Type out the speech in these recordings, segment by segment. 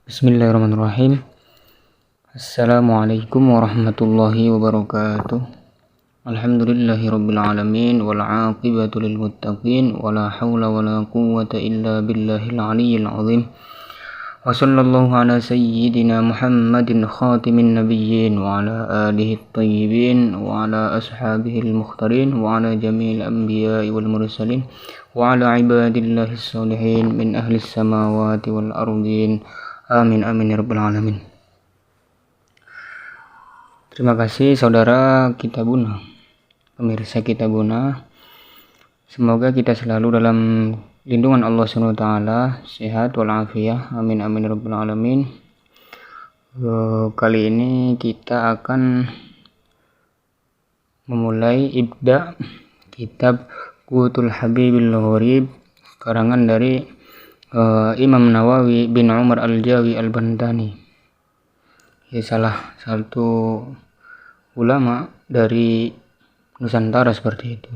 Bismillahirrahmanirrahim. Assalamualaikum warahmatullahi wabarakatuh. Alhamdulillahirabbil alamin wal 'aqibatu lil muttaqin wala haula wala quwwata illa billahil aliyyil azim. Wa sallallahu ala sayyidina Muhammadin khatimin nabiyyin wa ala alihi at-tayyibin wa ala ashabihil mukhtarin wa ala jami'il anbiya'i wal mursalin wa ala ibadillahis sholihin min ahlis samawati wal ardin. Amin amin ya rabbal alamin. Terima kasih saudara Kitabuna, pemirsa Kitabuna. Semoga kita selalu dalam lindungan Allah SWT, sehat walafiat. Amin amin ya rabbal alamin. Kali ini kita akan memulai ibda kitab Qutul Habibil Gharib, karangan dari Imam Nawawi bin Umar Al-Jawi Al-Bandani, salah satu ulama dari Nusantara seperti itu.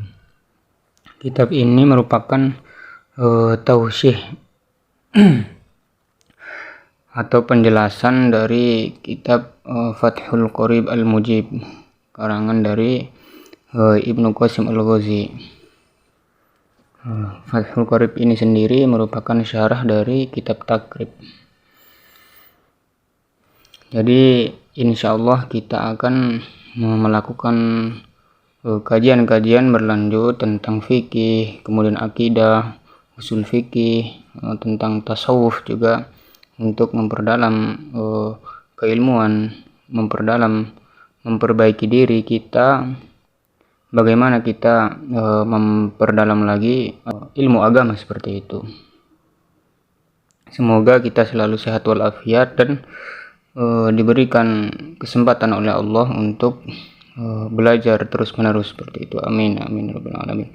Kitab ini merupakan tausyih atau penjelasan dari kitab Fathul Qorib Al-Mujib, karangan dari Ibnu Qasim Al-Ghazi. Fathul Qorib ini sendiri merupakan syarah dari kitab Takrib. Jadi insyaallah kita akan melakukan kajian-kajian berlanjut tentang fikih, kemudian akidah, usul fikih, tentang tasawuf juga, untuk memperdalam keilmuan, memperbaiki diri kita. Bagaimana kita memperdalam lagi ilmu agama seperti itu. Semoga kita selalu sehat walafiat dan diberikan kesempatan oleh Allah untuk belajar terus menerus seperti itu. Amin amin rabbal alamin.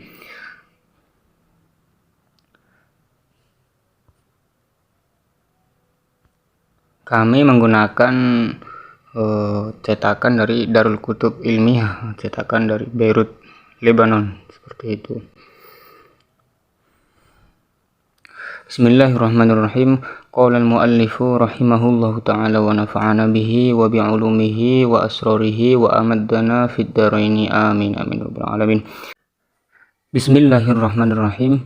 Kami menggunakan cetakan dari Darul Kutub Ilmiah, cetakan dari Beirut, Lebanon, seperti itu. Bismillahirrahmanirrahim. Qala al-muallifu rahimahullahu ta'ala wa nafa'ana bihi wa bi'ulumihi wa asrarihi wa amaddana fid dharaini amin amin rabbal alamin. Bismillahirrahmanirrahim.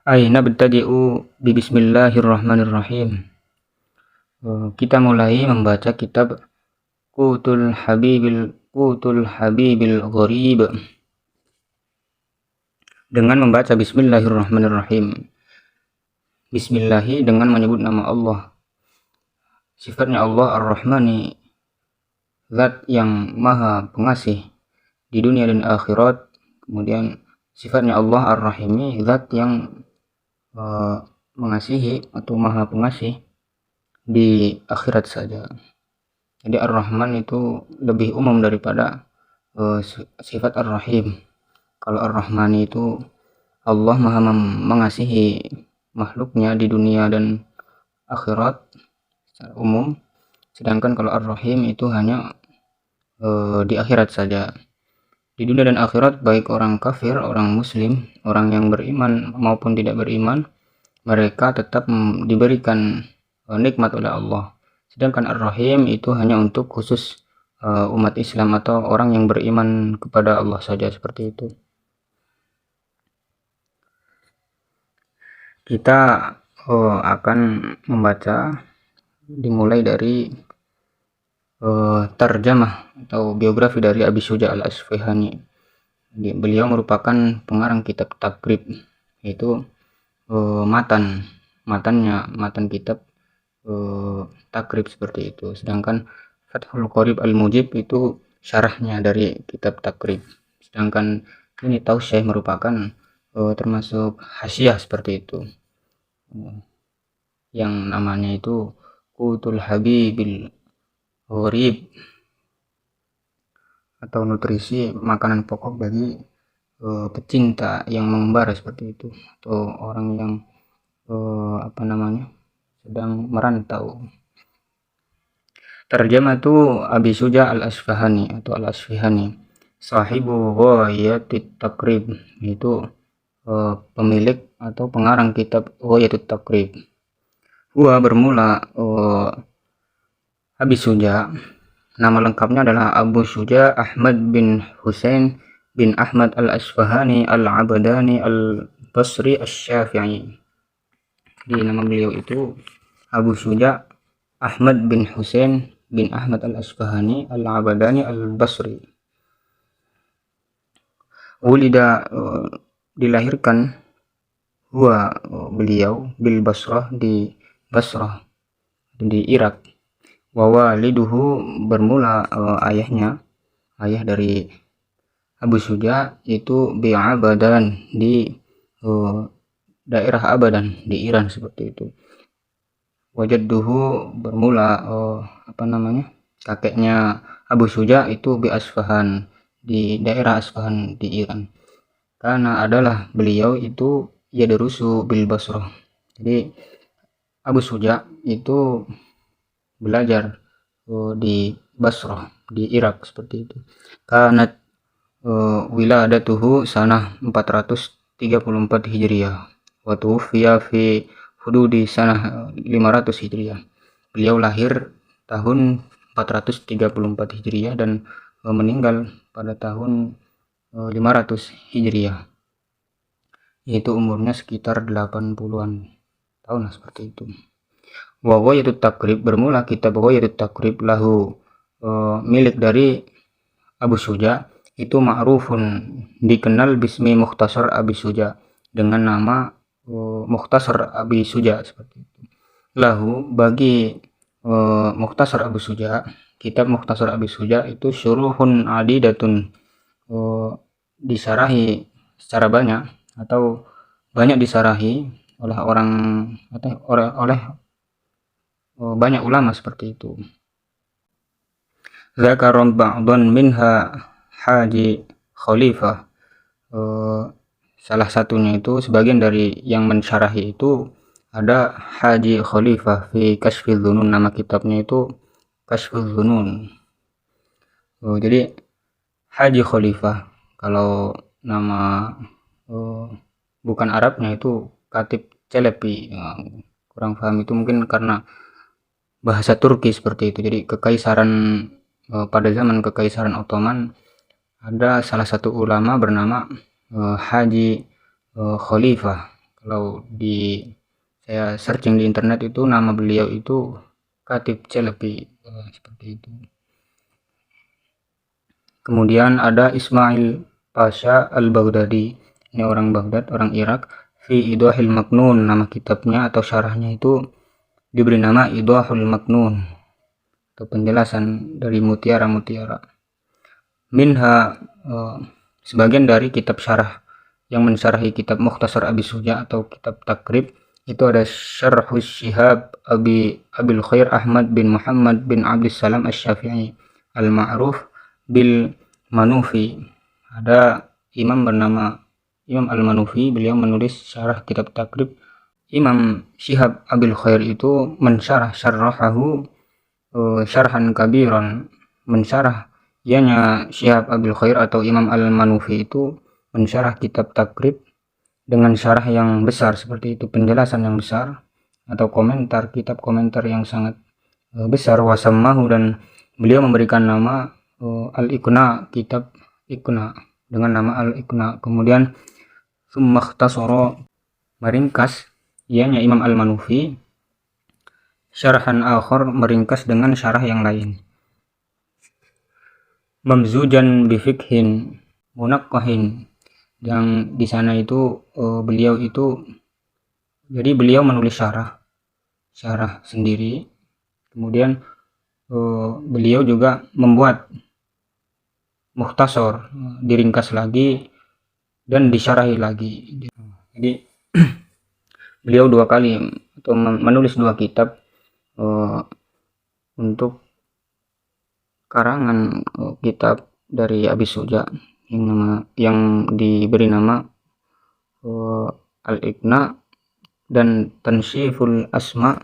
Nabtadi'u bi bismillahirrahmanirrahim. Kita mulai membaca kitab Qutul Habibil Gharib dengan membaca bismillahirrahmanirrahim. Bismillahi dengan menyebut nama Allah. Sifatnya Allah Ar-Rahmani, zat yang maha pengasih di dunia dan akhirat. Kemudian sifatnya Allah Ar-Rahimi, zat yang mengasihi atau maha pengasih di akhirat saja. Jadi Ar-Rahman itu lebih umum daripada sifat Ar-Rahim. Kalau Ar-Rahman itu Allah maha mengasihi makhluknya di dunia dan akhirat secara umum, sedangkan kalau Ar-Rahim itu hanya di akhirat saja. Di dunia dan akhirat, baik orang kafir, orang muslim, orang yang beriman maupun tidak beriman, mereka tetap diberikan nikmat oleh Allah. Sedangkan Ar-Rahim itu hanya untuk khusus umat Islam atau orang yang beriman kepada Allah saja, seperti itu. Kita akan membaca dimulai dari tarjamah atau biografi dari Abi Syuja Al-Asfahani. Beliau merupakan pengarang kitab Takrib, yaitu matan kitab Takrib seperti itu. Sedangkan Fathul Qorib Al-Mujib itu syarahnya dari kitab Takrib. Sedangkan ini tausyih merupakan termasuk hasyiah seperti itu, yang namanya itu Qutul Habibil Gharib, atau nutrisi makanan pokok bagi pecinta yang mengembara, seperti itu, atau orang yang sedang merantau. Terjemah itu Abi Syuja Al-Asfahani atau Al-Asfihani, sahibu Ghayatit Takrib, itu pemilik atau pengarang kitab Ghayatut Takrib. bermula Abi Suja. Nama lengkapnya adalah Abu Suja Ahmad bin Husain bin Ahmad al-Asfahani al-Abadani al-Basri asy-Syafi'i. Jadi nama beliau itu Abu Suja Ahmad bin Husain bin Ahmad al-Asfahani al-Abadani al-Basri. Wulida dilahirkan beliau bil Basrah di Basrah di Irak. Wa waliduhu bermula ayah dari Abu Suja itu bi Abadan di daerah Abadan di Iran seperti itu. Wajadduhu bermula kakeknya Abu Suja itu bi Asfahan di daerah Asfahan di Iran. Karena adalah beliau itu yadrusu bil Basrah. Jadi Abu Suja itu belajar di Basrah di Irak seperti itu. Kanat wiladatuhu sanah 434 Hijriah wa tuwfiya fi hududi sanah 500 Hijriah. Beliau lahir tahun 434 Hijriah dan meninggal pada tahun 500 Hijriah, yaitu umurnya sekitar 80-an tahun lah seperti itu. Wa Ghayatut Takrib bermula kitab Ghayatut Takrib lahu milik dari Abu Suja itu ma'rufun dikenal bismi Mukhtasar Abi Suja dengan nama Mukhtasar Abi Suja seperti itu. Lahu bagi Mukhtasar Abu Suja, kitab Mukhtasar Abi Suja itu syuruhun adidatun, disarahi secara banyak atau banyak disarahi oleh orang atau oleh banyak ulama seperti itu. Zakaron ba'dun minha Haji Khalifah, salah satunya itu sebagian dari yang mensyarahi itu ada Haji Khalifah fi Kashfil Dhunun, nama kitabnya itu Kashfil Dhunun. Jadi Haji Khalifah kalau nama bukan Arabnya itu Katib Çelebi, kurang paham itu mungkin karena bahasa Turki seperti itu. Jadi kekaisaran pada zaman kekaisaran Ottoman ada salah satu ulama bernama Haji Khalifah. Kalau saya searching di internet itu nama beliau itu Katib Çelebi, seperti itu. Kemudian ada Ismail Pasha al-Baghdadi, ini orang Baghdad, orang Irak. Fi Idahil Maknun, nama kitabnya atau syarahnya itu diberi nama Idahul Maknun atau penjelasan dari mutiara-mutiara. Minha sebagian dari kitab syarah yang mensyarahi kitab Mukhtasar Abi Suja atau kitab Takrib itu ada Syarhus Syihab Abil Khair Ahmad bin Muhammad bin Abdissalam Asy-Syafi'i al-ma'ruf bil Manufi. Ada imam bernama Imam al-Manufi, beliau menulis syarah kitab Takrib. Imam Syihab Abil Khair itu mensyarah syarrahahu syarhan kabiran, mensyarah ianya Syihab Abil Khair atau Imam al-Manufi itu mensyarah kitab Takrib dengan syarah yang besar seperti itu, penjelasan yang besar atau komentar, kitab komentar yang sangat besar. Wasammahu, dan beliau memberikan nama Al-Iqna, kitab Iqna dengan nama Al-Iqna. Kemudian summa ikhtasara, meringkas ianya Imam al-Manufi syarhan akhar, meringkas dengan syarah yang lain. Mamzujan bi fiqhin munaqqahin, yang di sana itu beliau itu jadi beliau menulis syarah sendiri, kemudian beliau juga membuat mukhtasar, diringkas lagi dan disyarahi lagi. Jadi beliau dua kali atau menulis dua kitab untuk karangan kitab dari Abi Suja yang diberi nama Al-Iqna dan Tansyiful Asma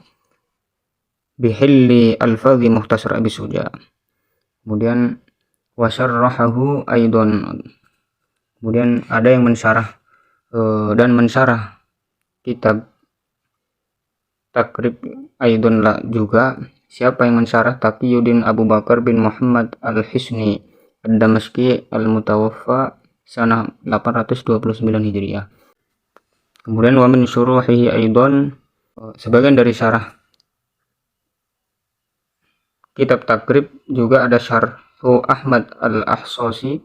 bihilli alfadhi Mukhtasar Abi Suja. Kemudian wasyarrahahu aidon, kemudian ada yang mensyarah dan mensyarah kitab takrib aidon la juga. Siapa yang mensyarah Taqiyuddin Abu Bakar bin Muhammad al-Hisni ad-Damashqi al-Mutawaffa sanah 829 Hijriah. Kemudian wa min syuruhihi aidon, sebagian dari syarah kitab takrib juga ada syarhu Ahmad al-Ahsasi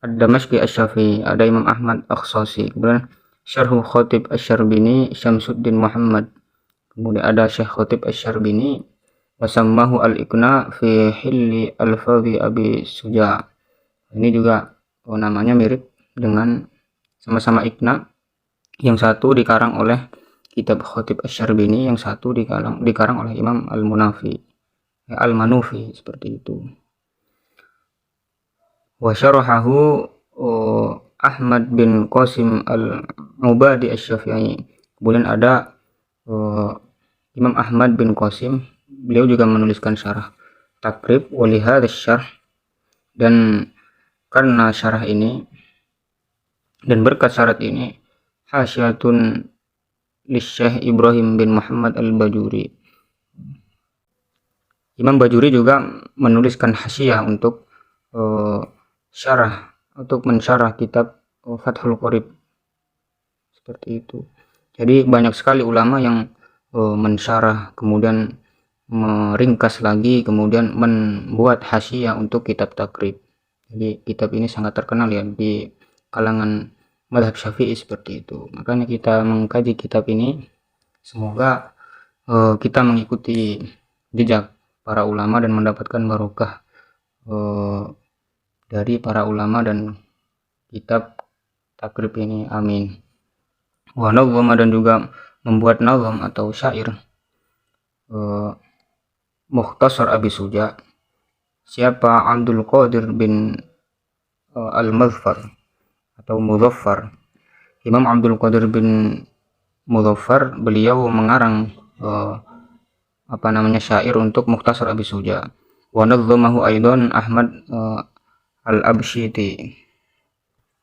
ad-Damashqi asy-Syafi'i, ada Imam Ahmad Akhsasi. Kemudian syarhu Khatib asy-Syarbini Syamsuddin Muhammad, kemudian ada Syekh Khatib asy-Syarbini wasammahu al-Iqna fi hilli al-Fadhi Abi Suja. Ini juga namanya mirip dengan sama-sama Iqna, yang satu dikarang oleh kitab Khatib asy-Syarbini, yang satu dikarang oleh Imam Al-Manufi seperti itu. Wa syarahahu Ahmad bin Qasim al-Ubadi asy-Syafi'i. Kemudian ada Imam Ahmad bin Qasim, beliau juga menuliskan syarah takrib walihad syarh, dan karena syarah ini dan berkat syarat ini hasyatun Syekh Ibrahim bin Muhammad al-Bajuri. Imam Bajuri juga menuliskan hasyiah untuk mensyarah kitab Fathul Qorib seperti itu. Jadi banyak sekali ulama yang mensyarah, kemudian meringkas lagi, kemudian membuat hasyiah untuk kitab takrib. Jadi kitab ini sangat terkenal ya di kalangan mazhab Syafi'i seperti itu. Makanya kita mengkaji kitab ini, semoga kita mengikuti jejak para ulama dan mendapatkan barokah dari para ulama dan kitab takrib ini, amin. Wa nazama, dan juga membuat nazam atau syair Mukhtasar Abi Suja. Siapa? Abdul Qadir bin Al-Mazfar atau Muzaffar. Imam Abdul Qadir bin Muzaffar, beliau mengarang syair untuk Mukhtasar Abi Suja. Wa nazzamahu aidan Ahmad al-Absyiti.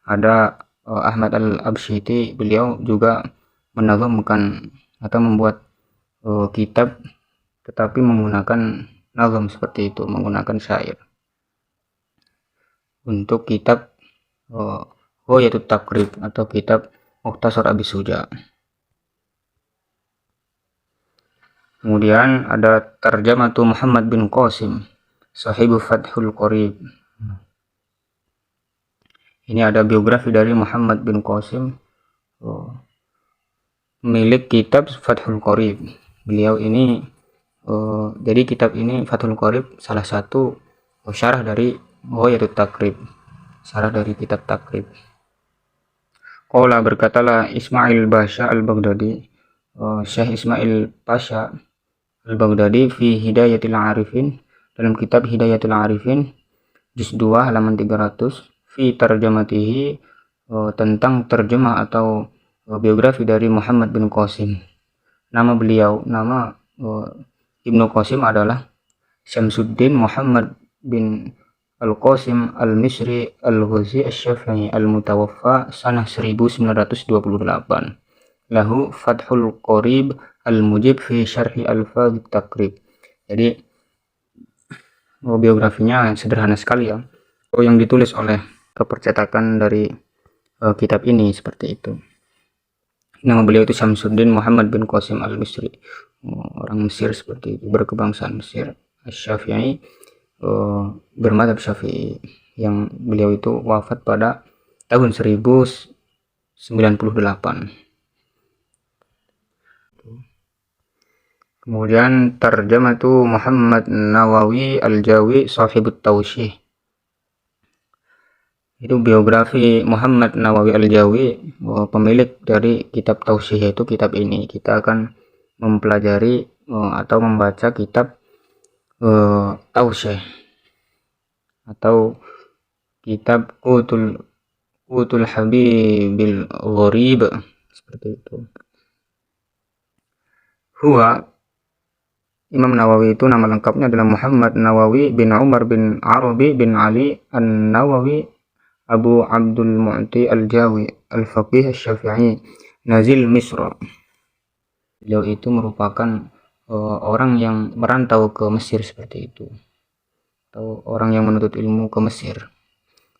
Ada Ahmad al-Absyiti, beliau juga menazamkan atau membuat kitab tetapi menggunakan nazam seperti itu, menggunakan syair untuk kitab yaitu takrib atau kitab Mukhtasar Abi Suja. Kemudian ada Tarjamatu Muhammad bin Qasim sahibu Fathul Qorib. Ini ada biografi dari Muhammad bin Qasim, milik kitab Fathul Qorib. Beliau ini jadi kitab ini Fathul Qorib salah satu syarah dari yaitu takrib, syarah dari kitab takrib. Qala, berkatalah Ismail Pasha al-Baghdadi, Syekh Ismail Pasha al-Baghdadi fi Hidayatul Arifin, dalam kitab Hidayatul Arifin juz 2 halaman 300, fi tarjamatihi, tentang terjemah atau biografi dari Muhammad bin Qasim. Nama beliau, nama Ibnu Qasim adalah Syamsuddin Muhammad bin Al-Qasim Al-Misri Al-Ghazi Asy-Syafi'i Al-Mutawaffa sanah 1928. Lahu Fathul Qorib Al-Mujib fi Syarhi Al-Fadh Takrib. Jadi biografinya sederhana sekali ya, yang ditulis oleh kepercetakan dari kitab ini seperti itu. Nama beliau itu Syamsuddin Muhammad bin Qasim Al-Misri, orang Mesir seperti itu, berkebangsaan Mesir, Asy-Syafi'i, bermadzhab Syafi'i, yang beliau itu wafat pada tahun 1098. Kemudian Tarjamatu Muhammad Nawawi Al-Jawi Sahibut Tawsyih. Itu biografi Muhammad Nawawi Al-Jawi, pemilik dari kitab Tawsyih, yaitu kitab ini. Kita akan mempelajari atau membaca kitab Tawsyih atau kitab Qutul Habibil Gharib seperti itu. Imam Nawawi itu nama lengkapnya adalah Muhammad Nawawi bin Umar bin Arabi bin Ali An-Nawawi Abu Abdul Mu'ti Al-Jawi Al-Faqih Asy-Syafi'i Nazil Misra. Beliau itu merupakan orang yang merantau ke Mesir seperti itu, atau orang yang menuntut ilmu ke Mesir.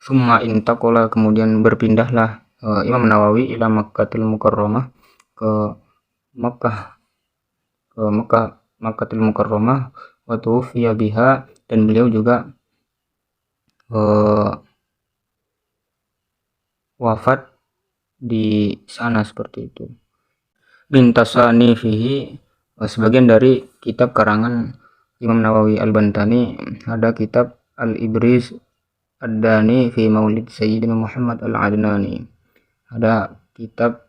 Summa intaqala, kemudian berpindahlah Imam Nawawi ila Makkatul Mukarramah, ke Makkah, Makkatul Mukarramah, wa tuwfiya biha, dan beliau juga wafat di sana seperti itu. Bintasani fihi, sebagian dari kitab karangan Imam Nawawi Al-Bantani ada kitab Al-Ibriz Ad-Dani fi Maulid Sayyidina Muhammad Al-Adnani, ada kitab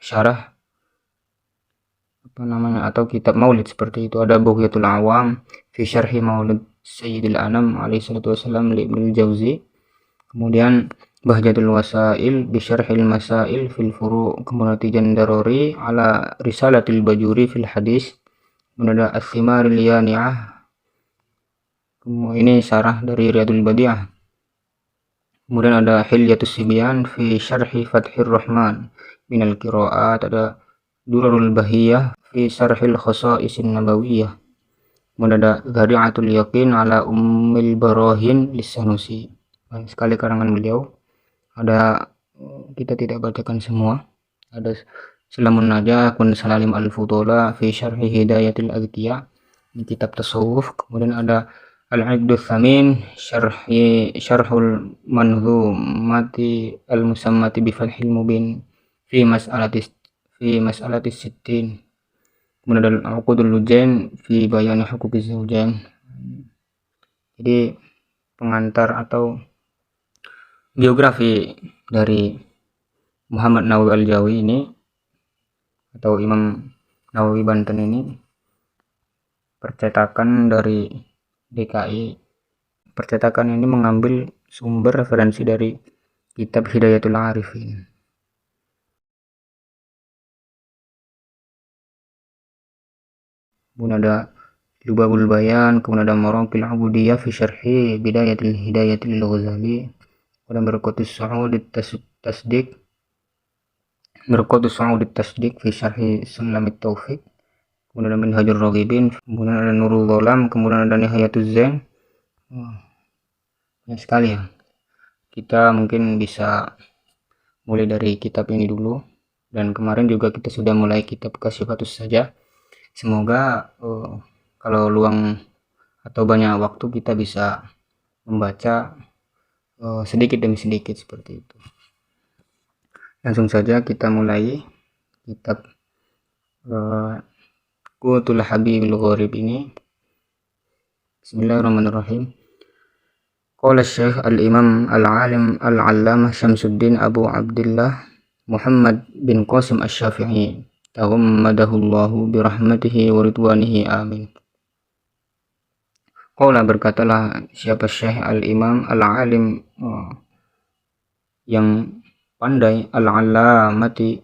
syarah atau kitab Maulid seperti itu. Ada Bughyatul Awam fi Syarhi Maulid Sayyidil Anam alaihi salatu wassalam li Ibnul Jauzi, kemudian Bahjatul Wasail bi Syarhil Masail fil Furu', kemudian Jandarori ala Risalatil Bajuri fil Hadis, kemudian ada As-Simaril Yani'ah, kemudian ini syarah dari Riyadul Badi'ah, kemudian ada Hilyatus Sibyan fi Syarhi Fathir Rahman minal Qiraat, ada Durarul Bahiyah fi Syarhil Khasaisin Nabawiyah, kemudian ada Dhari'atul Yaqin ala Ummil Barahin Lis-Sanusi. Banyak sekali karangan beliau. Ada, kita tidak bacakan semua. Ada Sulamun Najah kun Salalim Al-Futola fi Syarhi Hidayatil Adhkiya, ini kitab tasawuf. Kemudian ada Al-Iqdus Tsamin Syarhul Manzumati Al-Musammati bi Fathil Mubin fi mas'alatis sittin. Kemudian ada Al-Uqudul Lujain fi Bayani Huquqiz Zawjain. Jadi pengantar atau biografi dari Muhammad Nawawi Al-Jawi ini, atau Imam Nawawi Banten ini, percetakan dari DKI. Percetakan ini mengambil sumber referensi dari kitab Hidayatul Arifin. Kemudian ada Lubabul Bayan, kemudian ada Maraqil Ubudiyah fi Syarhi Bidayatil Hidayatil Ghazali, kemudian Mirqatus Sa'udit Tasdiq fi Syarhi Sulamit Taufiq, kemudian ada Minhajur Raghibin, kemudian ada Nurul Dhalam, kemudian ada Nihayatuz Zain. Banyak sekali ya. Kita mungkin bisa mulai dari kitab ini dulu, dan kemarin juga kita sudah mulai kitab Kasyifatus Saja. Semoga kalau luang atau banyak waktu kita bisa membaca sedikit demi sedikit seperti itu. Langsung saja kita mulai kitab Qutul Habibil Gharib ini. Bismillahirrahmanirrahim. Qala Syekh Al-Imam Al-Alim Al-Allamah Syamsuddin Abu Abdullah Muhammad bin Qasim Asy-Syafi'i, taghammadahullahu birahmatihi wa ridwanihi, amin. Qala, berkatalah siapa Syekh Al-Imam Al-Alim, yang pandai, Al-Allamatu,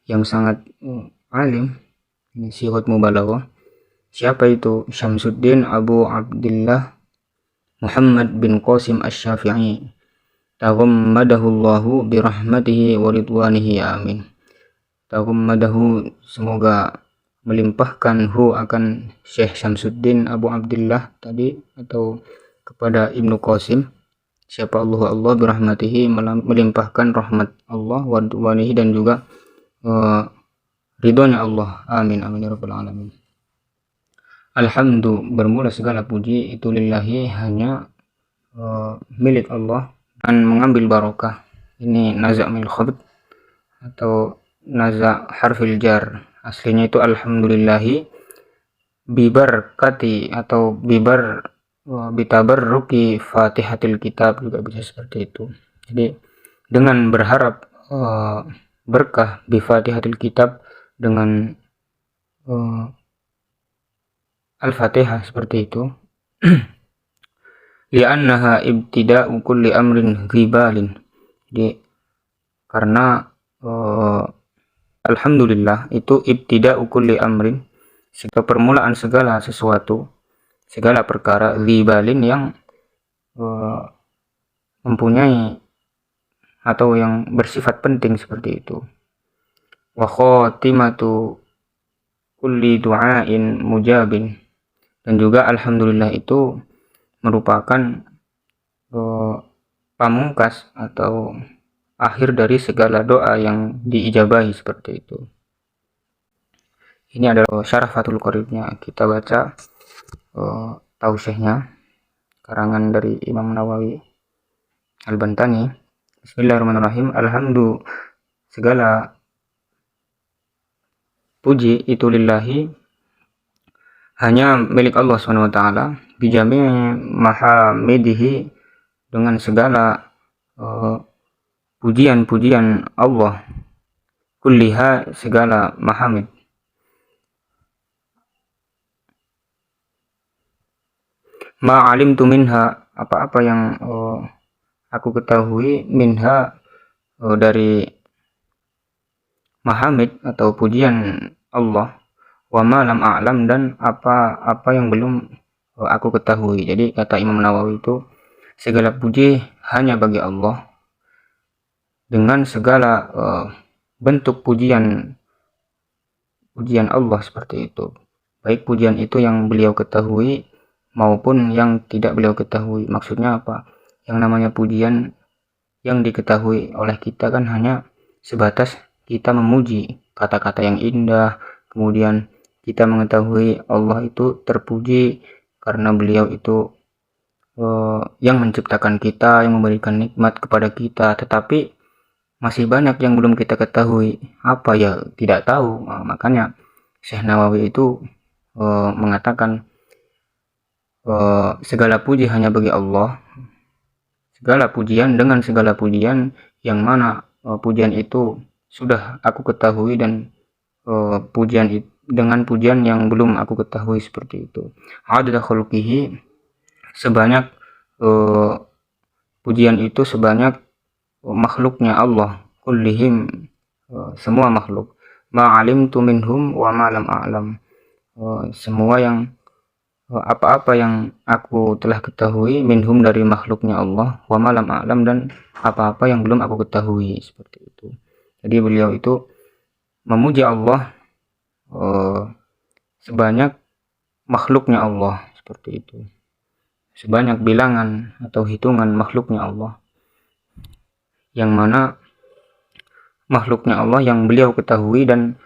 yang sangat alim, ini sigat mubalaghah. Siapa itu? Syamsuddin Abu Abdullah Muhammad bin Qasim Asy-Syafi'i, taghammadahullahu birahmatihi wa ridwanihi, amin. Taghammadahu, semoga melimpahkan, hu akan Syekh Syamsuddin Abu Abdullah tadi, atau kepada Ibnu Qasim, siapa Allah birahmatihi, melimpahkan rahmat Allah, wa ridwanihi, dan juga ridhonya Allah, amin amin ya rabbal alamin. Alhamdu, bermula segala puji itu lillahi, hanya milik Allah, dan mengambil barokah. Ini naza' mil khabd atau naza' harfil jar, aslinya itu alhamdulillahi bibarkati atau bitabarruki fatihatil kitab, juga bisa seperti itu. Jadi dengan berharap berkah bifatihatil kitab, dengan Al-Fatihah, seperti itu. Li'annaha ibtida'u kulli amrin ghibalin, jadi karena alhamdulillah itu ibtida'u kulli amrin, permulaan segala sesuatu, segala perkara, ghibalin, yang mempunyai atau yang bersifat penting, seperti itu. wa khatimatu kulli du'ain mujabin. Dan juga alhamdulillah itu merupakan pamungkas atau akhir dari segala doa yang diijabahi, seperti itu. Ini adalah syarah Fathul Qoribnya. Kita baca tausiahnya, karangan dari Imam Nawawi Al-Bantani. Bismillahirrahmanirrahim. Alhamdulillah, segala puji itu lillahi, hanya milik Allah SWT, bijami mahamidihi, dengan segala pujian-pujian Allah, kulliha, segala mahamid, ma'alimtu minha, apa-apa yang aku ketahui, minha, dari mahamid atau pujian Allah, wa ma lam a'lam, dan apa-apa yang belum aku ketahui. Jadi kata Imam Nawawi itu, segala puji hanya bagi Allah, dengan segala bentuk pujian Allah, seperti itu. Baik pujian itu yang beliau ketahui maupun yang tidak beliau ketahui. Maksudnya apa? Yang namanya pujian yang diketahui oleh kita kan hanya sebatas kita memuji kata-kata yang indah, kemudian kita mengetahui Allah itu terpuji karena beliau itu yang menciptakan kita, yang memberikan nikmat kepada kita. Tetapi masih banyak yang belum kita ketahui. Apa ya? Tidak tahu. Makanya Syekh Nawawi itu mengatakan segala puji hanya bagi Allah, segala pujian dengan segala pujian yang mana pujian itu sudah aku ketahui, dan pujian dengan pujian yang belum aku ketahui, seperti itu. Adada khulqihi, sebanyak pujian itu sebanyak makhluknya Allah, kullihim, semua makhluk, ma'alimtu minhum wa ma lam a'lam, semua yang apa-apa yang aku telah ketahui, minhum, dari makhluknya Allah, wa ma lam a'lam, dan apa-apa yang belum aku ketahui, seperti itu. Jadi beliau itu memuji Allah sebanyak makhluknya Allah, seperti itu, sebanyak bilangan atau hitungan makhluknya Allah, yang mana makhluknya Allah yang beliau ketahui dan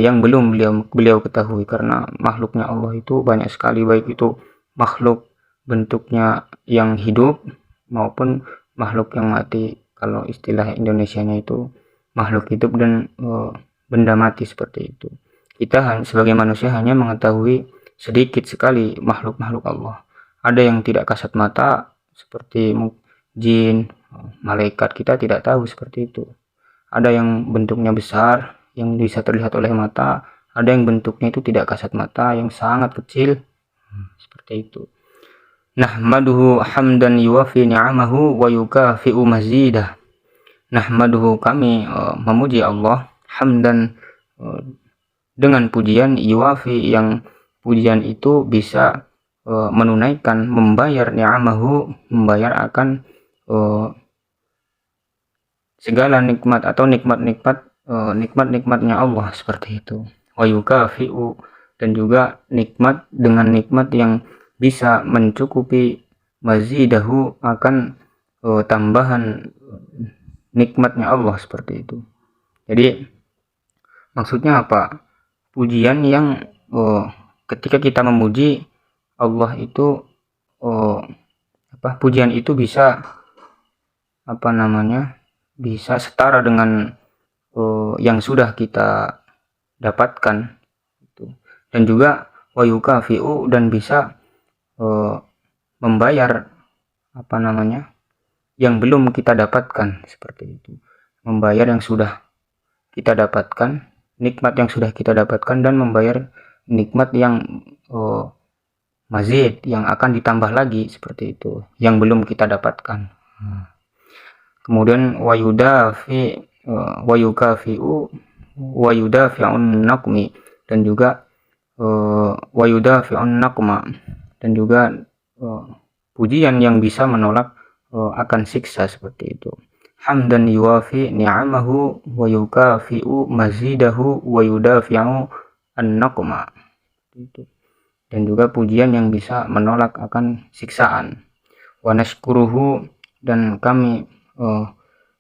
yang belum beliau ketahui. Karena makhluknya Allah itu banyak sekali, baik itu makhluk bentuknya yang hidup maupun makhluk yang mati. Kalau istilah Indonesianya itu makhluk hidup dan benda mati, seperti itu. Kita sebagai manusia hanya mengetahui sedikit sekali makhluk-makhluk Allah. Ada yang tidak kasat mata, seperti jin, malaikat, kita tidak tahu, seperti itu. Ada yang bentuknya besar, yang bisa terlihat oleh mata. Ada yang bentuknya itu tidak kasat mata, yang sangat kecil, seperti itu. Nahmaduhu hamdan yuwafi ni'amahu wa yukafi'u mazidah. Nahmaduhu, kami memuji Allah, hamdan, dengan pujian, yuwafi, yang pujian itu bisa menunaikan, membayar, ni'amahu, membayar akan segala nikmat atau nikmat-nikmatnya Allah, seperti itu. Wa yukafi'u, dan juga nikmat dengan nikmat yang bisa mencukupi, mazidahu, akan tambahan nikmatnya Allah, seperti itu. Jadi maksudnya apa? Pujian yang ketika kita memuji Allah itu pujian itu bisa bisa setara dengan yang sudah kita dapatkan itu. Dan juga wa yukafi'u, dan bisa membayar yang belum kita dapatkan, seperti itu. Membayar yang sudah kita dapatkan, nikmat yang sudah kita dapatkan, dan membayar nikmat yang mazid, yang akan ditambah lagi, seperti itu, yang belum kita dapatkan. Kemudian wa yukafi'u wa yudafi'un naqmi, dan juga wa yudafi'un naqma, dan juga pujian yang bisa menolak akan siksa, seperti itu. hamdan yuwafi ni'amahu wa yukafi'u mazidahu wa yudafi'u an-naqma. Dan juga pujian yang bisa menolak akan siksaan. Wa nashkuruhu, dan kami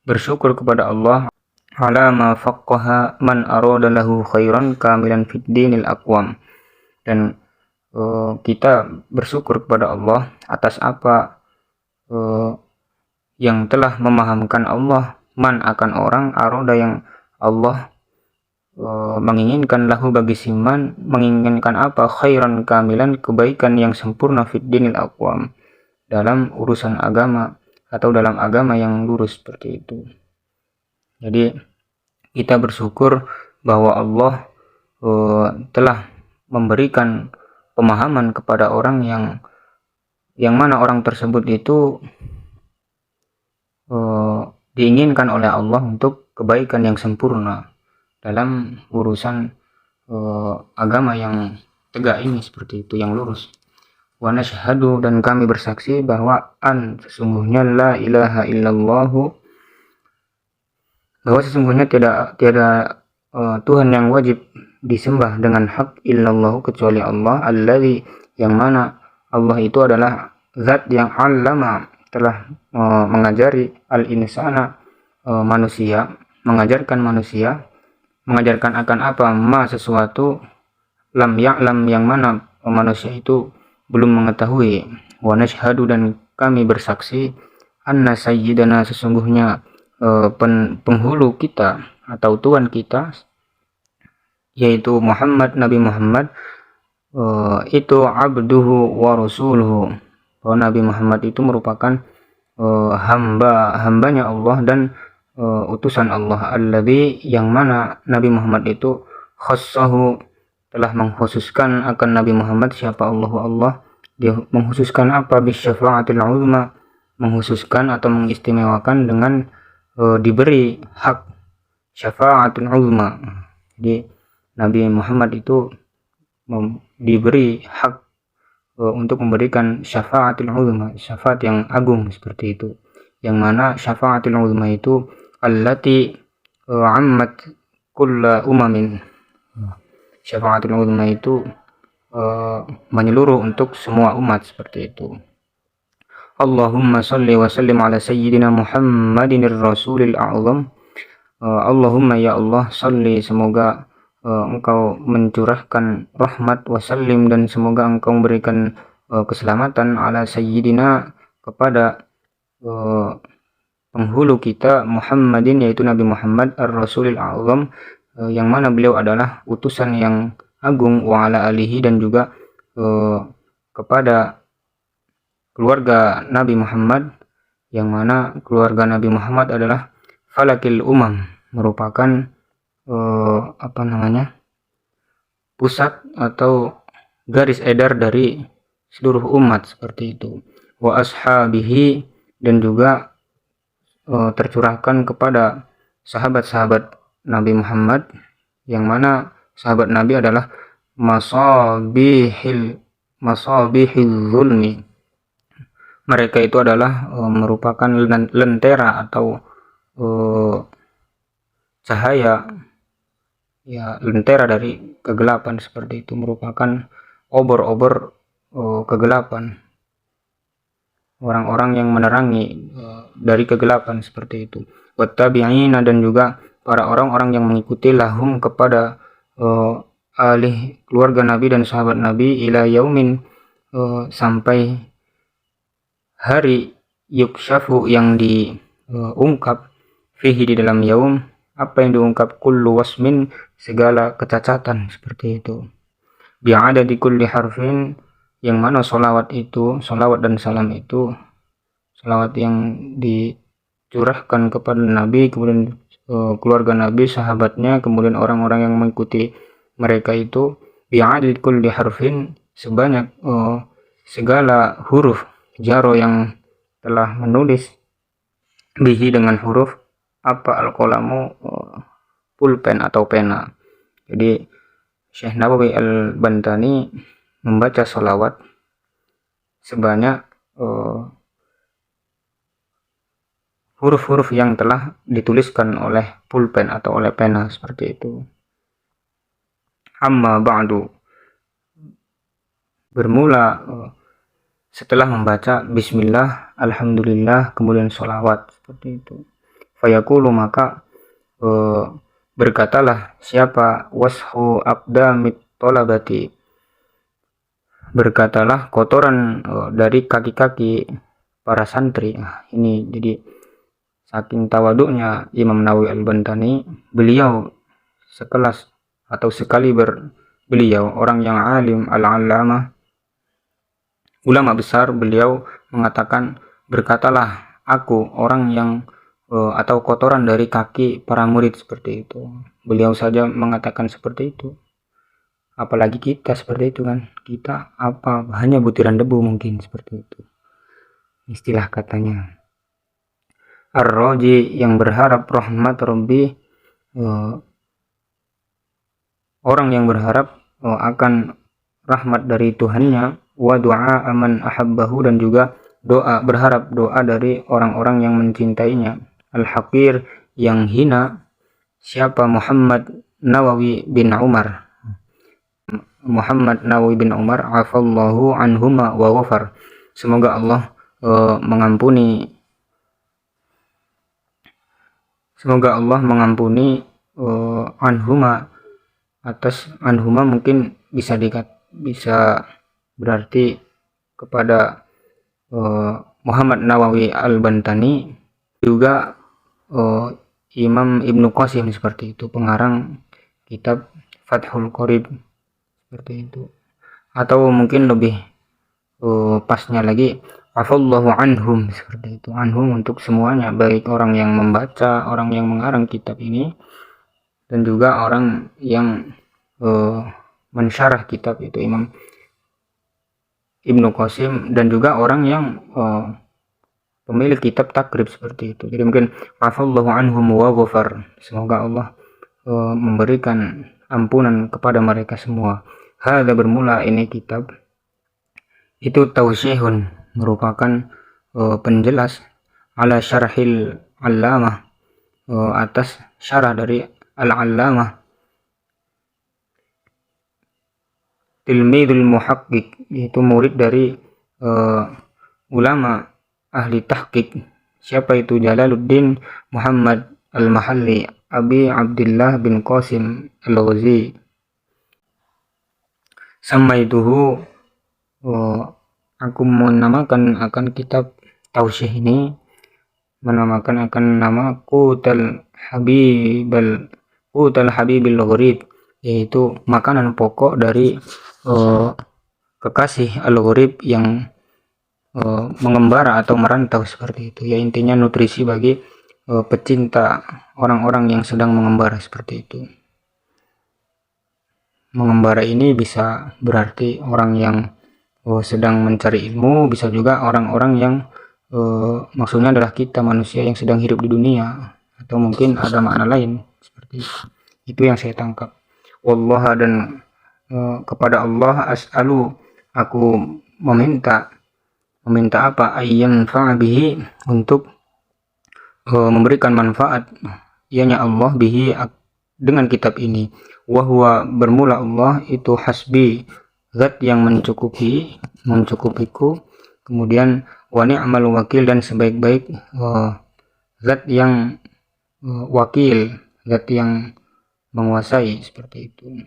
bersyukur kepada Allah, ala ma faqqaha man arada lahu khairan kamilan fid dinil aqwam. Dan kita bersyukur kepada Allah atas apa yang telah memahamkan Allah, man akan orang, aroda yang Allah menginginkan, lahu bagi siman, menginginkan apa, khairan kamilan, kebaikan yang sempurna, fid dinil aqwam, dalam urusan agama atau dalam agama yang lurus, seperti itu. Jadi kita bersyukur bahwa Allah telah memberikan pemahaman kepada orang yang mana orang tersebut itu diinginkan oleh Allah untuk kebaikan yang sempurna dalam urusan agama yang tegak ini, seperti itu, yang lurus. Wa nashhadu, dan kami bersaksi bahwa sesungguhnya la ilaha illallahu, bahwa sesungguhnya tiada Tuhan yang wajib disembah dengan hak illallahu, kecuali Allah, alladzi, yang mana Allah itu adalah zat yang allama, telah mengajari al-insana, manusia, mengajarkan akan apa, ma, sesuatu, lam ya'lam, yang mana manusia itu belum mengetahui. Wa nashhadu, dan kami bersaksi, anna sayyidana, sesungguhnya penghulu kita atau tuan kita, yaitu Muhammad, Nabi Muhammad, itu abduhu wa rasuluhu, bahwa Nabi Muhammad itu merupakan hambanya Allah dan utusan Allah, alladzi, yang mana Nabi Muhammad itu khassahu, telah mengkhususkan akan Nabi Muhammad, siapa Allah, dia mengkhususkan apa, bisyafa'atil uzma, mengkhususkan atau mengistimewakan dengan diberi hak syafa'atul uzma. Jadi Nabi Muhammad itu diberi hak untuk memberikan syafa'atul uzma, syafaat yang agung, seperti itu. Yang mana syafa'atul uzma itu allati ammat kulla umamin. Syafa'atul uzma itu menyeluruh untuk semua umat, seperti itu. Allahumma salli wa sallim ala sayyidina Muhammadinir rasulil a'zam. Allahumma, ya Allah, salli, semoga engkau mencurahkan rahmat, wasallim, dan semoga engkau memberikan keselamatan, ala sayyidina, kepada penghulu kita, Muhammadin, yaitu Nabi Muhammad, ar-rasulil a'zam, yang mana beliau adalah utusan yang agung, wa ala alihi, dan juga kepada keluarga Nabi Muhammad, yang mana keluarga Nabi Muhammad adalah falakil umam, merupakan pusat atau garis edar dari seluruh umat, seperti itu. Wa ashabihi, dan juga tercurahkan kepada sahabat-sahabat Nabi Muhammad, yang mana sahabat Nabi adalah masabihil zulmi, mereka itu adalah merupakan lentera atau cahaya, ya, lentera dari kegelapan, seperti itu, merupakan obor-obor kegelapan, orang-orang yang menerangi dari kegelapan, seperti itu. Wattabi'ina, dan juga para orang-orang yang mengikuti lahum, kepada ahli keluarga Nabi dan sahabat Nabi, ila yaumin, sampai hari, yukshafu, yang diungkap, fihi, di dalam yaum, apa yang diungkap, kullu wasmin, segala kecacatan, seperti itu. Bi'ada di kulli harfin, yang mana solawat dan salam itu, solawat yang dicurahkan kepada Nabi, kemudian keluarga Nabi, sahabatnya, kemudian orang-orang yang mengikuti mereka itu, bi'ada di kulli harfin, sebanyak segala huruf, jaro, yang telah menulis, bihi, dengan huruf apa, al-qalamu, pulpen atau pena. Jadi Syekh Nawawi al-Bantani membaca sholawat sebanyak huruf-huruf yang telah dituliskan oleh pulpen atau oleh pena, seperti itu. Amma ba'du, bermula setelah membaca bismillah, alhamdulillah, kemudian sholawat, seperti itu. Fayaqulu, maka berkatalah siapa washu aqdamit tolabati, berkatalah kotoran dari kaki-kaki para santri. Ini jadi saking tawaduknya Imam Nawawi Al-Bantani, beliau sekelas atau sekaliber beliau, orang yang alim, al-allamah, ulama besar, beliau mengatakan, berkatalah aku orang yang atau kotoran dari kaki para murid, seperti itu. Beliau saja mengatakan seperti itu, apalagi kita seperti itu kan. Kita apa, hanya butiran debu mungkin, seperti itu istilah katanya. Ar-Raji, yang berharap rahmat Rabbi, orang yang berharap akan rahmat dari Tuhannya, wa du'a aman ahabbahu, dan juga berharap doa dari orang-orang yang mencintainya. Al-Haqir, yang hina, siapa Muhammad Nawawi bin Umar, afallahu anhuma wa ghafar, semoga Allah mengampuni anhuma, atas anhuma mungkin bisa berarti kepada Muhammad Nawawi Al-Bantani, juga Imam Ibnu Qasim, seperti itu, pengarang kitab Fathul Qorib, seperti itu. Atau mungkin lebih pasnya lagi, afallahu anhum, seperti itu. Anhum untuk semuanya, baik orang yang membaca, orang yang mengarang kitab ini, dan juga orang yang mensyarah kitab itu, Imam Ibnu Qasim, dan juga orang yang pemilik kitab takrib, seperti itu. Jadi mungkin afallahu anhum wa ghafar, semoga Allah memberikan ampunan kepada mereka semua. Hadza, bermula ini kitab itu tausyihun, merupakan penjelas, ala syarhil allamah, atas syarah dari al-allamah tilmidul muhaqqiq, yaitu murid dari ulama ahli tahqiq. Siapa itu? Jalaluddin Muhammad Al-Mahalli Abi Abdullah bin Qasim Al-Ghazi. Samaituhu, aku menamakan akan kitab tausyih ini, menamakan akan nama Qutal Habibil Gharib, yaitu makanan pokok dari kekasih Al-Gharib, yang mengembara atau merantau, seperti itu. Ya, intinya nutrisi bagi pecinta orang-orang yang sedang mengembara, seperti itu. Mengembara ini bisa berarti orang yang sedang mencari ilmu, bisa juga orang-orang yang maksudnya adalah kita manusia yang sedang hidup di dunia, atau mungkin ada makna lain, seperti itu. Itu yang saya tangkap. Wallah, dan kepada Allah, as'alu, aku meminta apa, ayyan fa'bihi, untuk memberikan manfaat ianya Allah, bihi, dengan kitab ini. Wahwa, bermula Allah itu hasbi, zat yang mencukupiku, kemudian wa ni'mal wakil, dan sebaik-baik zat yang wakil, zat yang menguasai, seperti itu.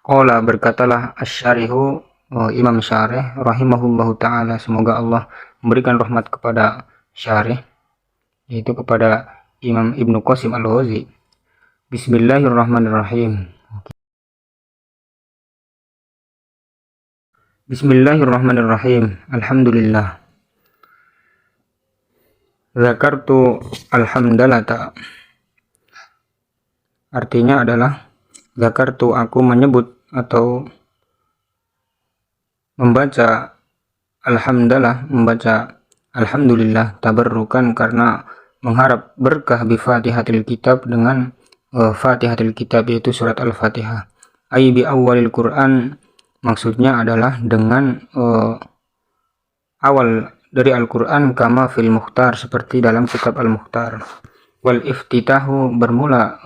Qala, berkatalah asy-syarihu, Imam Syarih rahimahullahu ta'ala, semoga Allah memberikan rahmat kepada Syarih, yaitu kepada Imam Ibnu Qasim Al-Ghazi. Bismillahirrahmanirrahim. Bismillahirrahmanirrahim. Alhamdulillah. Zakartu alhamdalata, artinya adalah zakartu, aku menyebut atau membaca alhamdulillah, tabarrukan, karena mengharap berkah, bi Fatihatil kitab, dengan Fatihatil kitab, yaitu surat Al-Fatihah. Ai bi awalil Quran, maksudnya adalah dengan awal dari Al-Quran kama fil Mukhtar, seperti dalam kitab Al-Mukhtar. Wal iftitahu, bermula,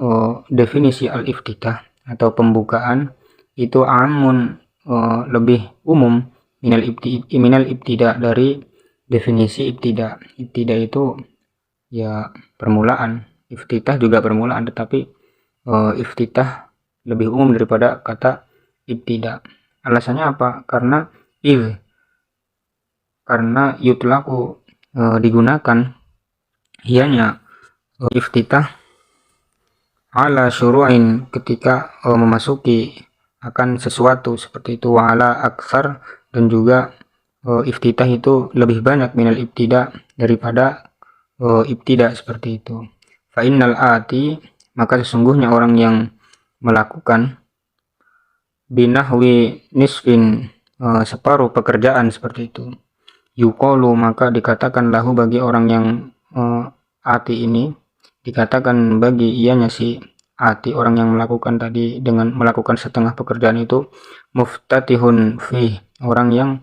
definisi al-iftitah atau pembukaan itu amun, lebih umum minal ibtida, dari definisi ibtida. Ibtida itu ya permulaan, iftitah juga permulaan, tetapi iftitah lebih umum daripada kata ibtida. Alasannya apa? Karena yutlaku, digunakan ianya iftitah ala syuru'in, ketika memasuki akan sesuatu seperti itu, wa ala aksar, dan juga iftitah itu lebih banyak minal ibtida, daripada ibtida, seperti itu. Fa innal ati, maka sesungguhnya orang yang melakukan binahwi nisfin, separuh pekerjaan, seperti itu. Yuqalu, maka dikatakan lahu, bagi orang yang ati ini, dikatakan bagi ianya si ati, orang yang melakukan tadi dengan melakukan setengah pekerjaan itu, muftatihun fi, orang yang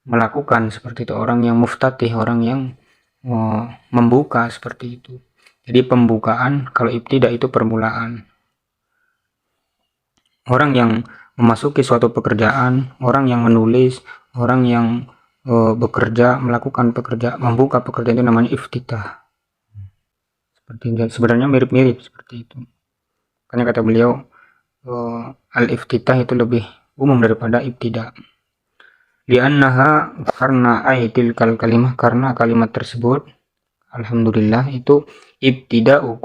melakukan, seperti itu. Orang yang muftatih, orang yang membuka, seperti itu. Jadi pembukaan, kalau ibtida itu permulaan. Orang yang memasuki suatu pekerjaan, orang yang menulis, orang yang bekerja, melakukan pekerja, membuka pekerjaan, itu namanya iftitah. Seperti sebenarnya mirip-mirip seperti itu. Karena kata beliau, al-iftitah itu lebih umum daripada ibtida. Li'annaha, karena aitil kalimah, karena kalimat tersebut, alhamdulillah, itu ibtida'u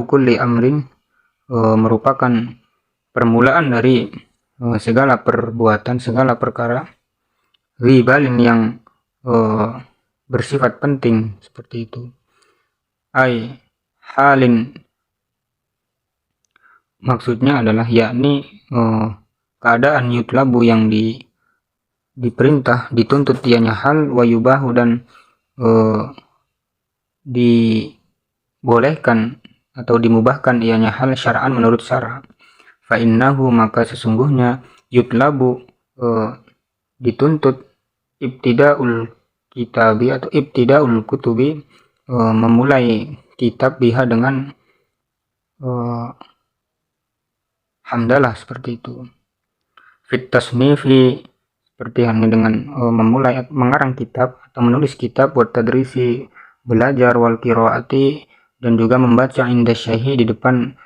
kulli amrin, merupakan permulaan dari segala perbuatan, segala perkara, ribalin, yang bersifat penting, seperti itu. Ai halin, maksudnya adalah yakni keadaan, yutlabu, yang diperintah, dituntut dianya hal, wayubahu, dan dibolehkan atau dimubahkan ianya hal, syara'an, menurut syara'. Fa innahu, maka sesungguhnya, yutlabu, dituntut, ibtida'ul kitabi atau ibtida'ul kutubi, memulai kitab, biha, dengan hamdalah, seperti itu. Fit tasnifi, seperti halnya dengan memulai mengarang kitab atau menulis kitab, buat tadrisi, belajar, wal qiraati, dan juga membaca, inda syaihi, di depan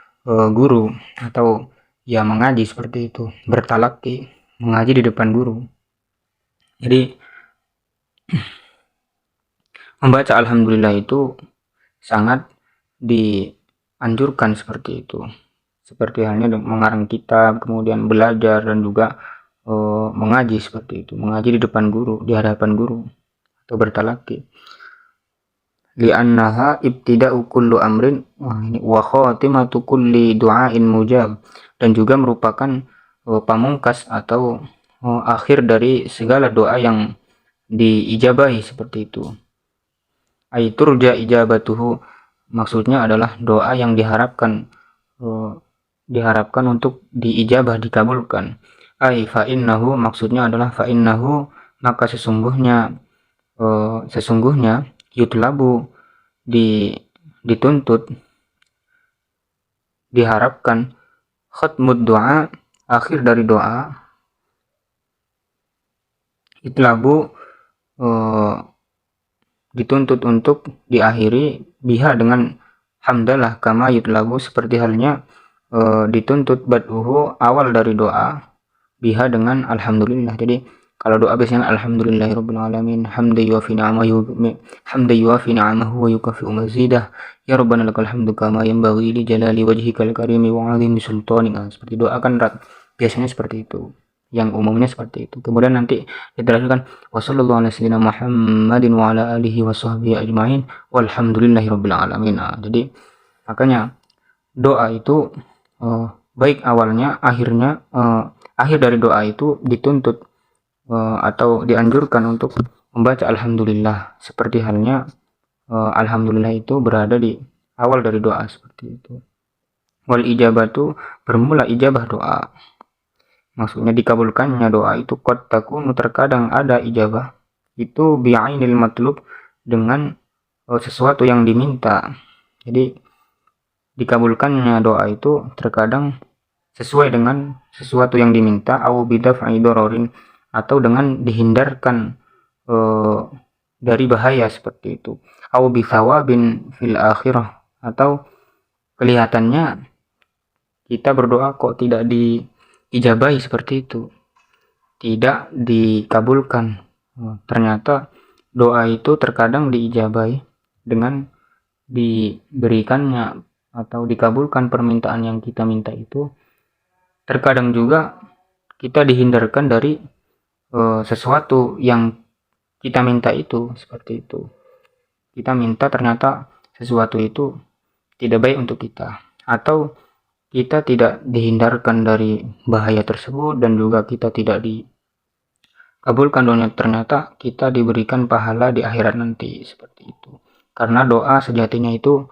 guru, atau ya mengaji, seperti itu. Bertalaki, mengaji di depan guru. Jadi membaca alhamdulillah itu sangat dianjurkan, seperti itu. Seperti halnya mengarang kitab, kemudian belajar, dan juga mengaji, seperti itu. Mengaji di depan guru, di hadapan guru, atau bertalaki. Li'annaha ibtida'u kullu amrin wa khatimatu kulli du'ain mujab, dan juga merupakan pamungkas atau akhir dari segala doa yang diijabahi, seperti itu. Aiturja ijabatuhu, maksudnya adalah doa yang diharapkan untuk diijabah, dikabulkan. Ai fa innahu, maksudnya adalah fa innahu, maka sesungguhnya yutlabu, dituntut, diharapkan, khatmud doa, akhir dari doa, yutlabu, dituntut untuk diakhiri, biha, dengan hamdalah, kama yutlabu, seperti halnya dituntut bad'uhu, awal dari doa, biha, dengan alhamdulillah. Jadi kalau doa biasanya alhamdulillahirabbil alamin, hamdan yuwafi ni'amahu wa yukafi'u mazidah, ya rabbana lakal hamdu kama yanbaghi li jalali wajhikal karimi wa 'azimi sultanik. Seperti doa kan biasanya seperti itu, yang umumnya seperti itu. Kemudian nanti diteruskan, wassallallahu ala sayyidina Muhammadin wa ala alihi wa sahbihi ajma'in walhamdulillahirabbil alamin. Jadi makanya doa itu baik awalnya, akhirnya, akhir dari doa itu dituntut atau dianjurkan untuk membaca alhamdulillah, seperti halnya alhamdulillah itu berada di awal dari doa, seperti itu. Wal ijabatu, bermula ijabah doa. maksudnya dikabulkannya doa itu qad takunu, terkadang ada ijabah itu bi'ainil matlub, dengan sesuatu yang diminta. Jadi dikabulkannya doa itu terkadang sesuai dengan sesuatu yang diminta, au bidaf'i dororin, atau dengan dihindarkan dari bahaya seperti itu, au bisawabin fil akhirah, atau kelihatannya kita berdoa kok tidak diijabahi seperti itu, tidak dikabulkan. Ternyata doa itu terkadang diijabahi dengan diberikannya atau dikabulkan permintaan yang kita minta itu. Terkadang juga kita dihindarkan dari sesuatu yang kita minta itu, seperti itu. Kita minta ternyata sesuatu itu tidak baik untuk kita, atau kita tidak dihindarkan dari bahaya tersebut dan juga kita tidak dikabulkan doanya, ternyata kita diberikan pahala di akhirat nanti, seperti itu. Karena doa sejatinya itu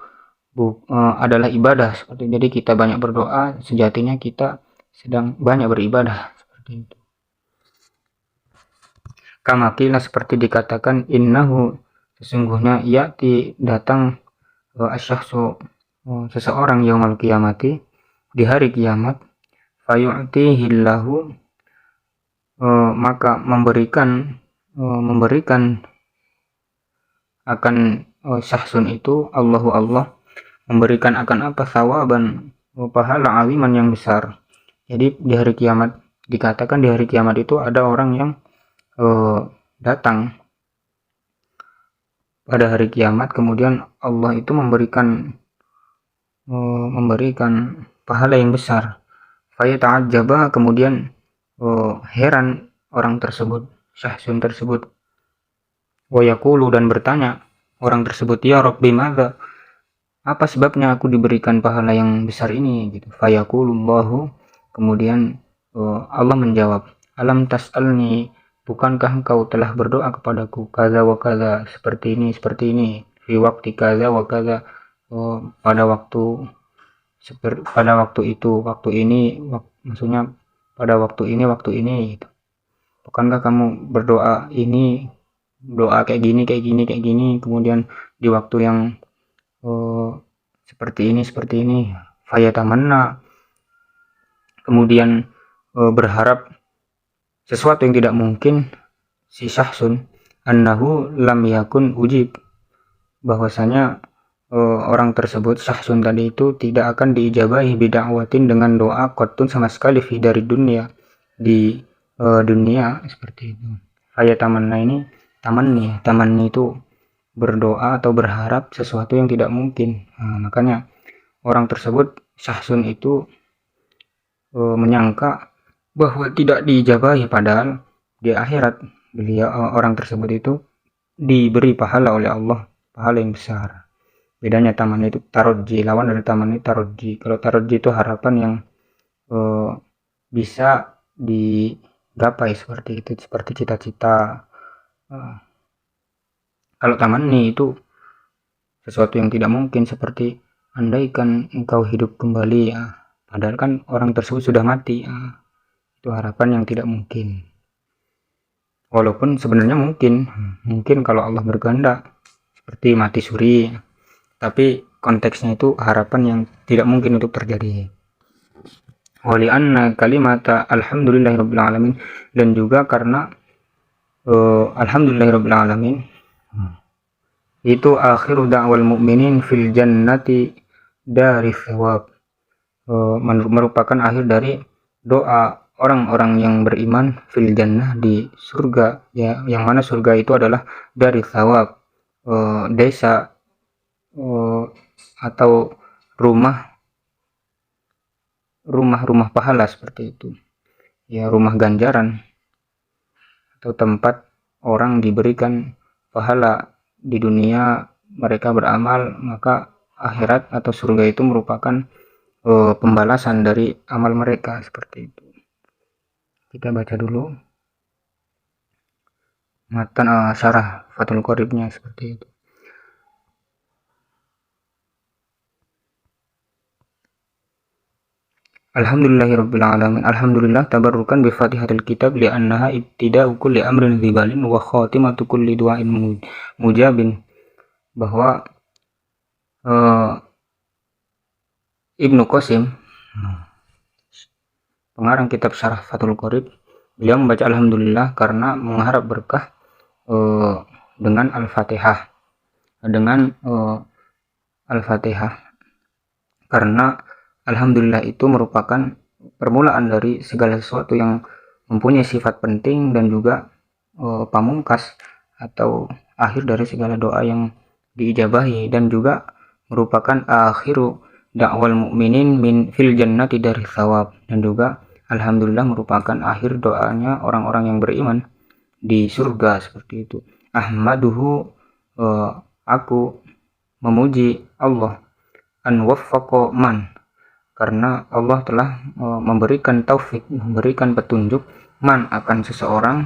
adalah ibadah, seperti jadi kita banyak berdoa sejatinya kita sedang banyak beribadah, seperti itu. Kama qila, seperti dikatakan, innahu, sesungguhnya ya'ti datang asyahsu, seseorang yaumal qiyamati, di hari kiamat, fayu'tihillahu, maka memberikan akan syahsun itu Allahu Allah, memberikan akan apa, sawaban, pahala aliman yang besar. Jadi di hari kiamat, dikatakan di hari kiamat itu ada orang yang datang pada hari kiamat, kemudian Allah itu memberikan pahala yang besar. Fayata'ajjaba, kemudian heran orang tersebut, syahsun tersebut. Wa yaqulu, dan bertanya orang tersebut, ya Rabbi madza, apa sebabnya aku diberikan pahala yang besar ini gitu. Fayaqulullahu, kemudian Allah menjawab, alam tas'alni, bukankah engkau telah berdoa kepadaku, kaza wa kaza, seperti ini fi waktu kaza wa kaza, pada waktu itu, waktu ini, maksudnya pada waktu ini gitu. Bukankah kamu berdoa ini, doa kayak gini, kemudian di waktu yang seperti ini, fayatamanna, kemudian berharap sesuatu yang tidak mungkin, si syahsun, annahu lam yakun ujib, bahwasanya orang tersebut, syahsun tadi itu, tidak akan diijabahi bida'watin, dengan doa, qotun, sama sekali, fi, dari dunia, di dunia, seperti itu. Fayatamanna ini tamanni itu berdoa atau berharap sesuatu yang tidak mungkin. Makanya orang tersebut, syahsun itu menyangka bahwa tidak diijabahi, padahal di akhirat beliau, orang tersebut itu diberi pahala oleh Allah, pahala yang besar. Bedanya tamanni itu taroji, lawan dari tamanni taroji. Kalau taroji itu harapan yang bisa digapai, seperti itu, seperti cita-cita. Kalau tamanni itu sesuatu yang tidak mungkin, seperti andaikan engkau hidup kembali, padahal kan orang tersebut sudah mati, itu harapan yang tidak mungkin. Walaupun sebenarnya mungkin kalau Allah berkehendak, seperti mati suri, tapi konteksnya itu harapan yang tidak mungkin untuk terjadi. Wali anna kalimata alhamdulillahirabbil alamin, dan juga karena alhamdulillahirabbil alamin itu akhiru da'wal mu'minin fil jannati dari thawab, merupakan akhir dari doa orang-orang yang beriman fil jannah, di surga, ya, yang mana surga itu adalah dari thawab, desa, atau rumah pahala, seperti itu ya, rumah ganjaran atau tempat orang diberikan pahala. Di dunia mereka beramal, maka akhirat atau surga itu merupakan pembalasan dari amal mereka, seperti itu. Kita baca dulu matan syarah Fathul Qoribnya, seperti itu. Alhamdulillahirabbil alamin. Alhamdulillah tabarrukan bi Fatihatil kitab li'annaha ibtida'u kulli amrin dzibalin wa khatimatu kulli du'ain mujabin. Bahwa Ibnu Qasim, pengarang kitab Syarah Fathul Qorib, beliau membaca alhamdulillah karena mengharap berkah dengan Al-Fatihah. Al-Fatihah karena alhamdulillah itu merupakan permulaan dari segala sesuatu yang mempunyai sifat penting dan juga pamungkas atau akhir dari segala doa yang diijabahi, dan juga merupakan akhiru dakwal mu'minin min fil jannati dari thawab, dan juga alhamdulillah merupakan akhir doanya orang-orang yang beriman di surga, seperti itu. Ahmaduhu, aku memuji Allah, an waffaqo man, karena Allah telah memberikan taufik, memberikan petunjuk, man akan seseorang,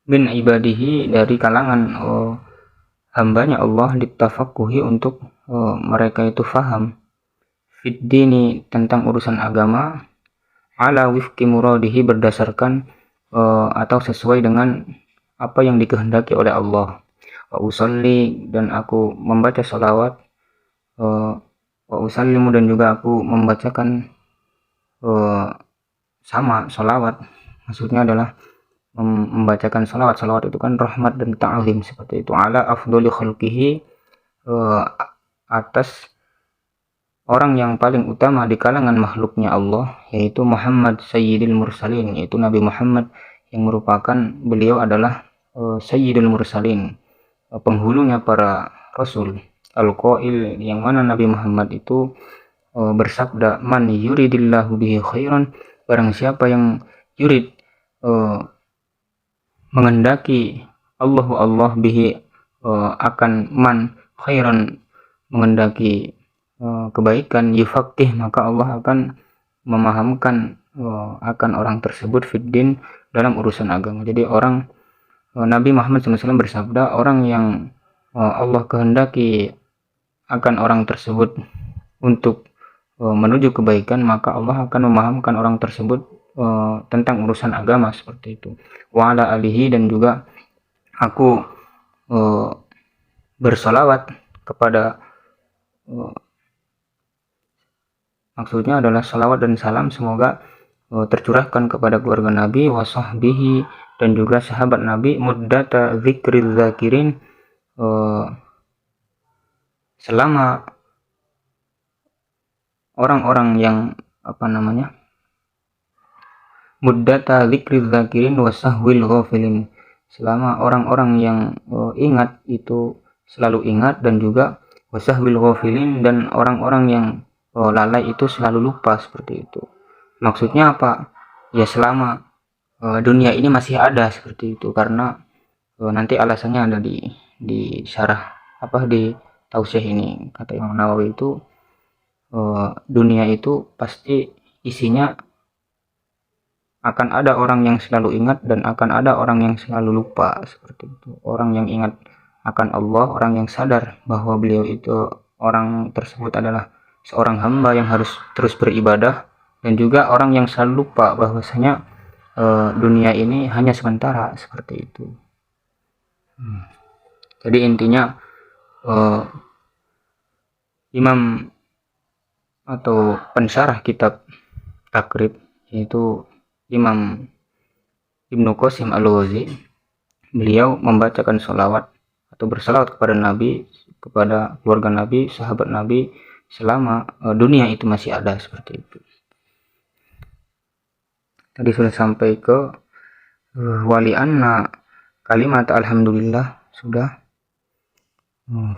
min ibadihi dari kalangan hambanya Allah, ditafakuhi untuk mereka itu faham, fid dini tentang urusan agama, ala wifqi muradihi berdasarkan atau sesuai dengan apa yang dikehendaki oleh Allah. Wa usalli, dan aku membaca salawat, wa usallimu, dan juga aku membacakan sama salawat, maksudnya adalah membacakan salawat. Salawat itu kan rahmat dan ta'zim, seperti itu. Ala afdoli khalqihi, atas orang yang paling utama di kalangan makhluknya Allah, yaitu Muhammad Sayyidil Mursalin, yaitu Nabi Muhammad yang merupakan, beliau adalah Sayyidul Mursalin, penghulunya para Rasul. Al-Qail, yang mana Nabi Muhammad itu bersabda, man yuridillahu bihi khairan, barang siapa yang yurid, mengendaki Allah bihi, akan man khairan, mengendaki kebaikan, yufaqih, maka Allah akan memahamkan akan orang tersebut fiddin, dalam urusan agama. Jadi Nabi Muhammad SAW bersabda, orang yang Allah kehendaki akan orang tersebut untuk menuju kebaikan, maka Allah akan memahamkan orang tersebut tentang urusan agama, seperti itu. Wa ala alihi, dan juga aku bersolawat kepada, maksudnya adalah salawat dan salam semoga tercurahkan kepada keluarga Nabi, wa sahbihi, dan juga sahabat Nabi, muddata zikril zakirin, selama orang-orang yang muddata zikril zakirin wa sahwil ghafilin, selama orang-orang yang ingat itu selalu ingat, dan juga wasahwil ghafilin, dan orang-orang yang lalai itu selalu lupa, seperti itu. Maksudnya apa? Ya selama dunia ini masih ada, seperti itu. Karena nanti alasannya ada di syarah di Tausyih ini, kata Imam Nawawi itu dunia itu pasti isinya akan ada orang yang selalu ingat dan akan ada orang yang selalu lupa, seperti itu. Orang yang ingat akan Allah, orang yang sadar bahwa beliau itu, orang tersebut adalah seorang hamba yang harus terus beribadah, dan juga orang yang selalu lupa bahwasanya dunia ini hanya sementara, seperti itu. Jadi intinya imam atau pensyarah kitab Takrib, yaitu Imam Ibnu Qasim Al-Ghazi, beliau membacakan sholawat atau bersalawat kepada Nabi, kepada keluarga Nabi, sahabat Nabi, selama dunia itu masih ada, seperti itu. Tadi sudah sampai ke wali anna kalimat alhamdulillah, sudah.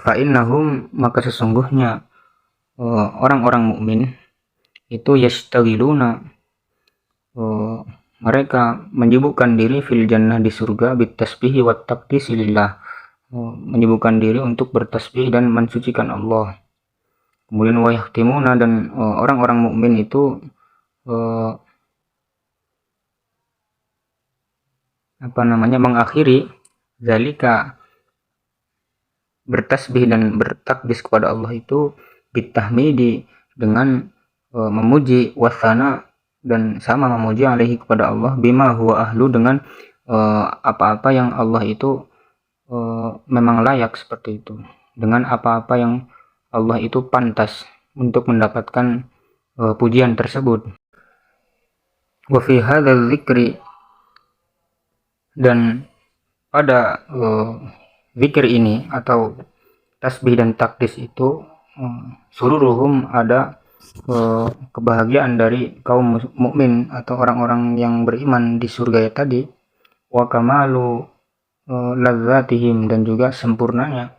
Fa'innahum, maka sesungguhnya orang-orang mukmin itu yashtagiluna, mereka menyibukkan diri fil jannah, di surga, bitasbihi wat taqdisi lillah, menyibukkan diri untuk bertasbih dan mensucikan Allah. Kemudian wa yahtimuna, dan orang-orang mukmin itu mengakhiri zalika, bertasbih dan bertakdis kepada Allah itu, bitahmidi, dengan memuji, wasana dan sama memuji alaihi kepada Allah, bima huwa ahlu dengan apa-apa yang Allah itu memang layak seperti itu, dengan apa-apa yang Allah itu pantas untuk mendapatkan pujian tersebut. Wa fi hadzal dzikri, dan pada zikir ini atau tasbih dan takdis itu sururuhum ada kebahagiaan dari kaum mukmin atau orang-orang yang beriman di surga ya tadi, wa kamalu ladzatihim, dan juga sempurnanya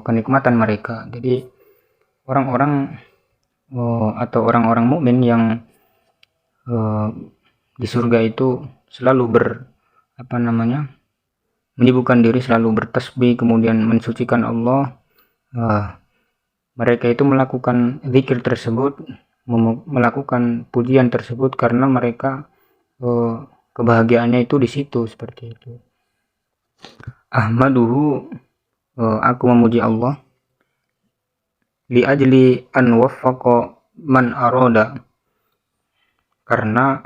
kenikmatan mereka. Jadi orang-orang atau orang-orang mukmin yang di surga itu selalu menyibukkan diri, selalu bertasbih, kemudian mensucikan Allah. Mereka itu melakukan zikir tersebut, melakukan pujian tersebut karena mereka kebahagiaannya itu di situ, seperti itu. Ahmaduhu, aku memuji Allah, li ajli an waffaqa man aroda, karena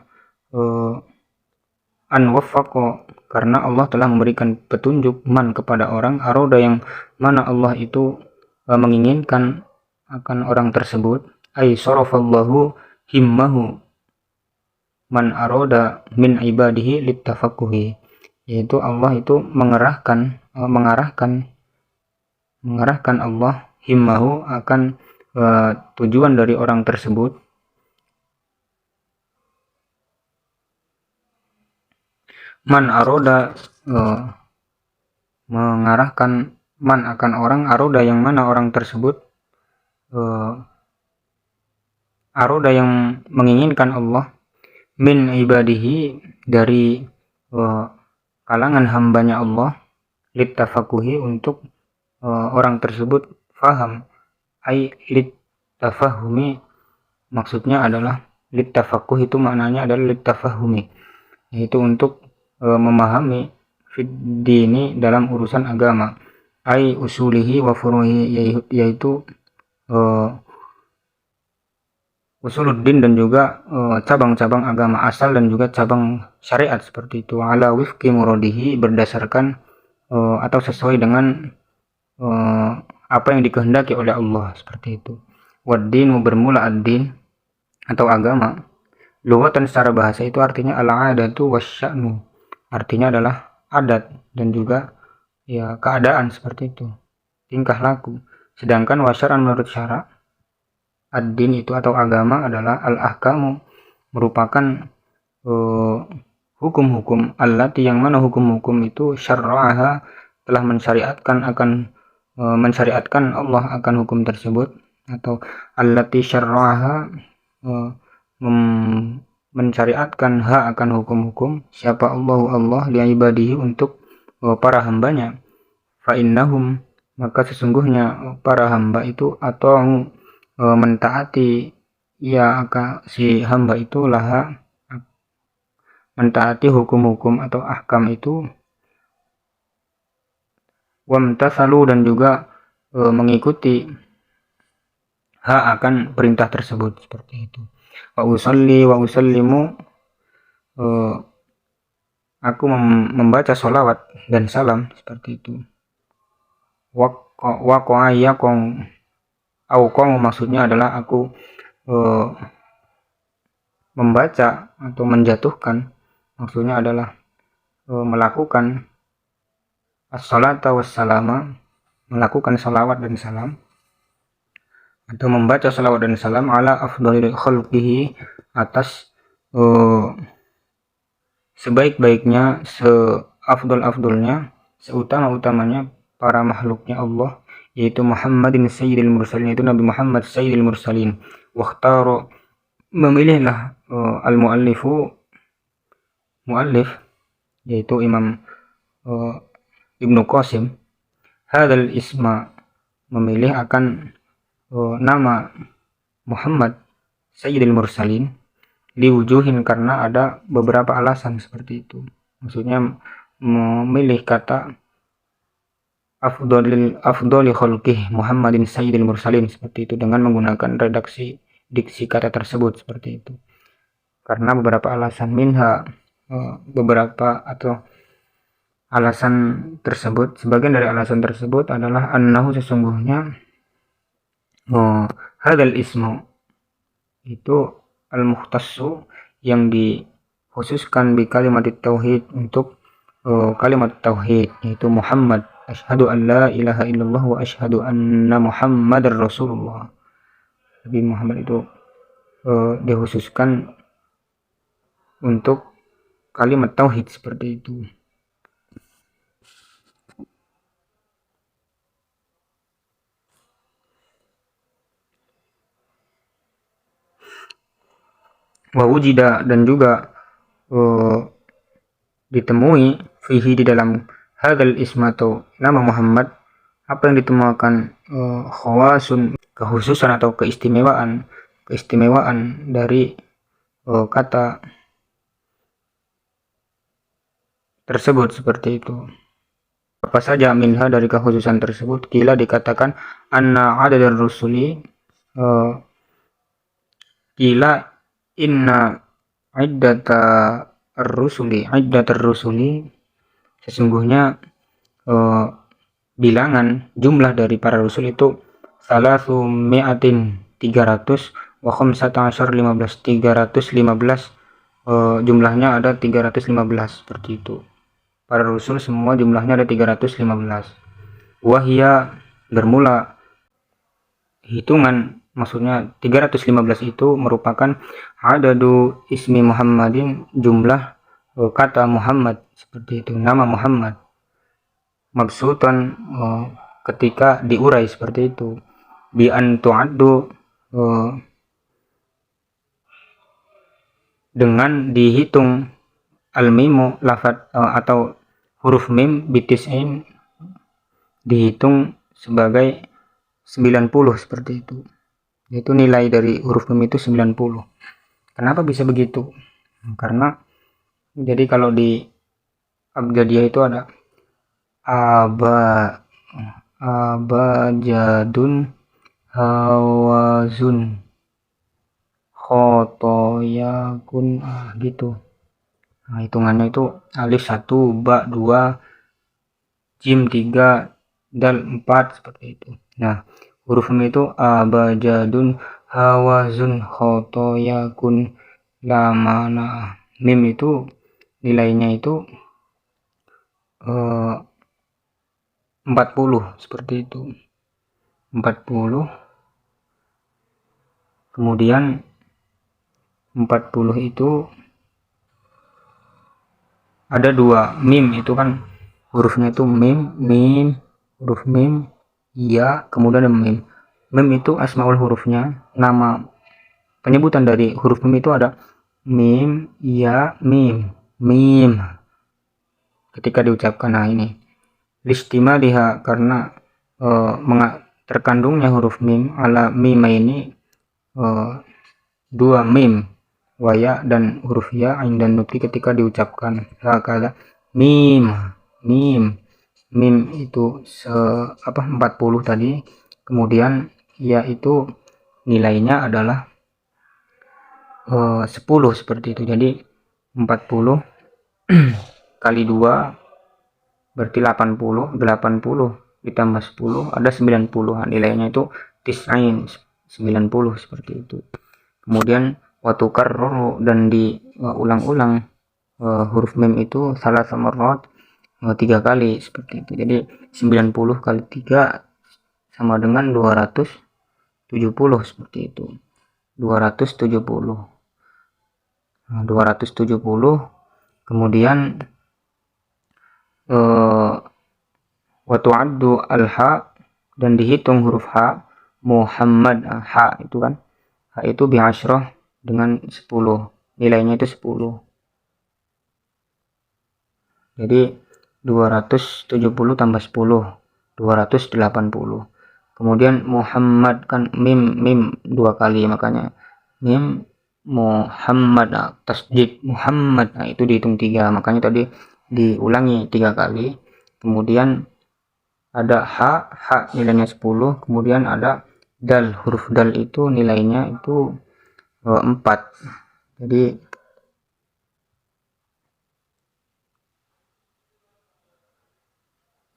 an waffaqa, karena Allah telah memberikan petunjuk man kepada orang, aroda yang mana Allah itu menginginkan akan orang tersebut, ay sarafallahu himmahu man aroda min ibadihi littafaqquhi, yaitu Allah itu mengarahkan Allah himmahu akan tujuan dari orang tersebut, man aroda mengarahkan man akan orang, aroda yang mana orang tersebut aroda yang menginginkan Allah, min ibadihi dari kalangan hambanya Allah, littafakuhi untuk orang tersebut faham, ay littafahumi, maksudnya adalah littafakuh itu maknanya adalah littafahumi, yaitu untuk memahami fiddini dalam urusan agama, ay usulihi wa furuhi, yaitu usuluddin dan juga cabang-cabang agama asal dan juga cabang syariat, seperti itu, ala wifqi muradihi, berdasarkan atau sesuai dengan apa yang dikehendaki oleh Allah, seperti itu. Waddinu, bermula ad-din atau agama, lughatan secara bahasa itu artinya al-adatu wasya'nu, artinya adalah adat dan juga ya keadaan, seperti itu, tingkah laku. Sedangkan wasyaran menurut syara, ad-din itu atau agama adalah al-ahkamu, merupakan hukum-hukum, allati yang mana hukum-hukum itu syarra'aha telah mensyariatkan Allah akan hukum tersebut, atau allati syarra'aha mensyariatkan akan hukum-hukum siapa Allah li ibadihi untuk para hambanya, fa innahum, maka sesungguhnya para hamba itu atau mentaati ya si hamba itu laha, mentaati hukum-hukum atau ahkam itu, wamtathalu, dan juga mengikuti akan perintah tersebut, seperti itu. Wa usalli wa usallimu, aku membaca sholawat dan salam, seperti itu. Waqa'ayakong au qom, maksudnya adalah aku membaca atau menjatuhkan, maksudnya adalah melakukan as-salata wassalama, melakukan salawat dan salam, atau membaca salawat dan salam ala afdhalil khalqihi, atas sebaik-baiknya, seafdal-afdalnya, seutama-utamanya para makhluknya Allah, yaitu Muhammadin sayyidil mursalin, itu Nabi Muhammad sayyidil mursalin. Wakhtaro, memilihlah al-muallif, yaitu Imam Ibnu Qasim, hadzal isma, memilih akan nama Muhammad sayyidil mursalin, liwujuhin, karena ada beberapa alasan, seperti itu. Maksudnya memilih kata afdhali khalqih Muhammadin sayyidil mursalin, seperti itu, dengan menggunakan redaksi diksi kata tersebut seperti itu. Karena beberapa alasan, minha beberapa atau alasan tersebut, sebagian dari alasan tersebut adalah annahu sesungguhnya hadal ismu itu al-mukhtassu yang dikhususkan bi kalimat tauhid untuk kalimat tauhid, yaitu Muhammad, asyhadu an la ilaha illallah wa asyhadu anna muhammadar rasulullah. Nabi Muhammad itu dikhususkan untuk kalimat tauhid seperti itu. Wa wujida, dan juga ditemui fihi di dalam hadal ismatu nama Muhammad apa yang ditemukan khawasun kekhususan atau keistimewaan dari kata tersebut seperti itu. Apa saja minha dari kekhususan tersebut? Kila dikatakan anna adadar rusuli kila inna iddatar rusuli sesungguhnya bilangan jumlah dari para rasul itu salasu mi'atin 300 wa khamsata asyar 315 jumlahnya ada 315 seperti itu. Para rasul semua jumlahnya ada 315. Wahia bermula hitungan, maksudnya 315 itu merupakan adadu ismi Muhammadin, jumlah kata Muhammad seperti itu, nama Muhammad. Mabsutan ketika diurai seperti itu, bi an tu'addu dengan dihitung al-mimu lafad atau huruf mim bitis'in dihitung sebagai 90 seperti itu. Itu nilai dari huruf mim itu 90. Kenapa bisa begitu? Karena jadi kalau di abjadiyah itu ada abajadun hawazun khotoyakun gitu. Nah, hitungannya itu alif 1, ba 2, jim 3, dal 4 seperti itu. Nah, huruf mim itu abajadun hawazun khotoyakun lamana. Mim itu nilainya itu 40 seperti itu. 40. Kemudian 40 itu ada dua mim, itu kan hurufnya itu mim, huruf mim, ya, kemudian mim. Mim itu asmaul hurufnya, nama penyebutan dari huruf mim itu ada mim, ya, mim. Ketika diucapkan, nah ini listimaliha karena terkandungnya huruf mim ala mima ini dua mim, waya dan huruf ya, ain dan nutki ketika diucapkan. Hakala mim itu 40 tadi, kemudian ya itu nilainya adalah 10 seperti itu. Jadi 40 kali 2 berarti 80 ditambah 10 ada 90. Nilainya itu tis'ain 90 seperti itu. Kemudian watukarroru, dan diulang-ulang huruf mim itu salah samarot 3 kali seperti itu. Jadi 90 kali 3 sama dengan 270 seperti itu. 270. Nah, 270. Kemudian watu'addu al-ha, dan dihitung huruf ha Muhammad. Ha itu kan, ha itu bi'asyrah dengan 10, nilainya itu 10. Jadi 270 tambah 10 280. Kemudian Muhammad kan mim 2 kali, makanya mim Muhammad, tasdid Muhammad, nah itu dihitung 3, makanya tadi diulangi 3 kali. Kemudian ada ha nilainya 10, kemudian ada dal. Huruf dal itu nilainya itu 4. Jadi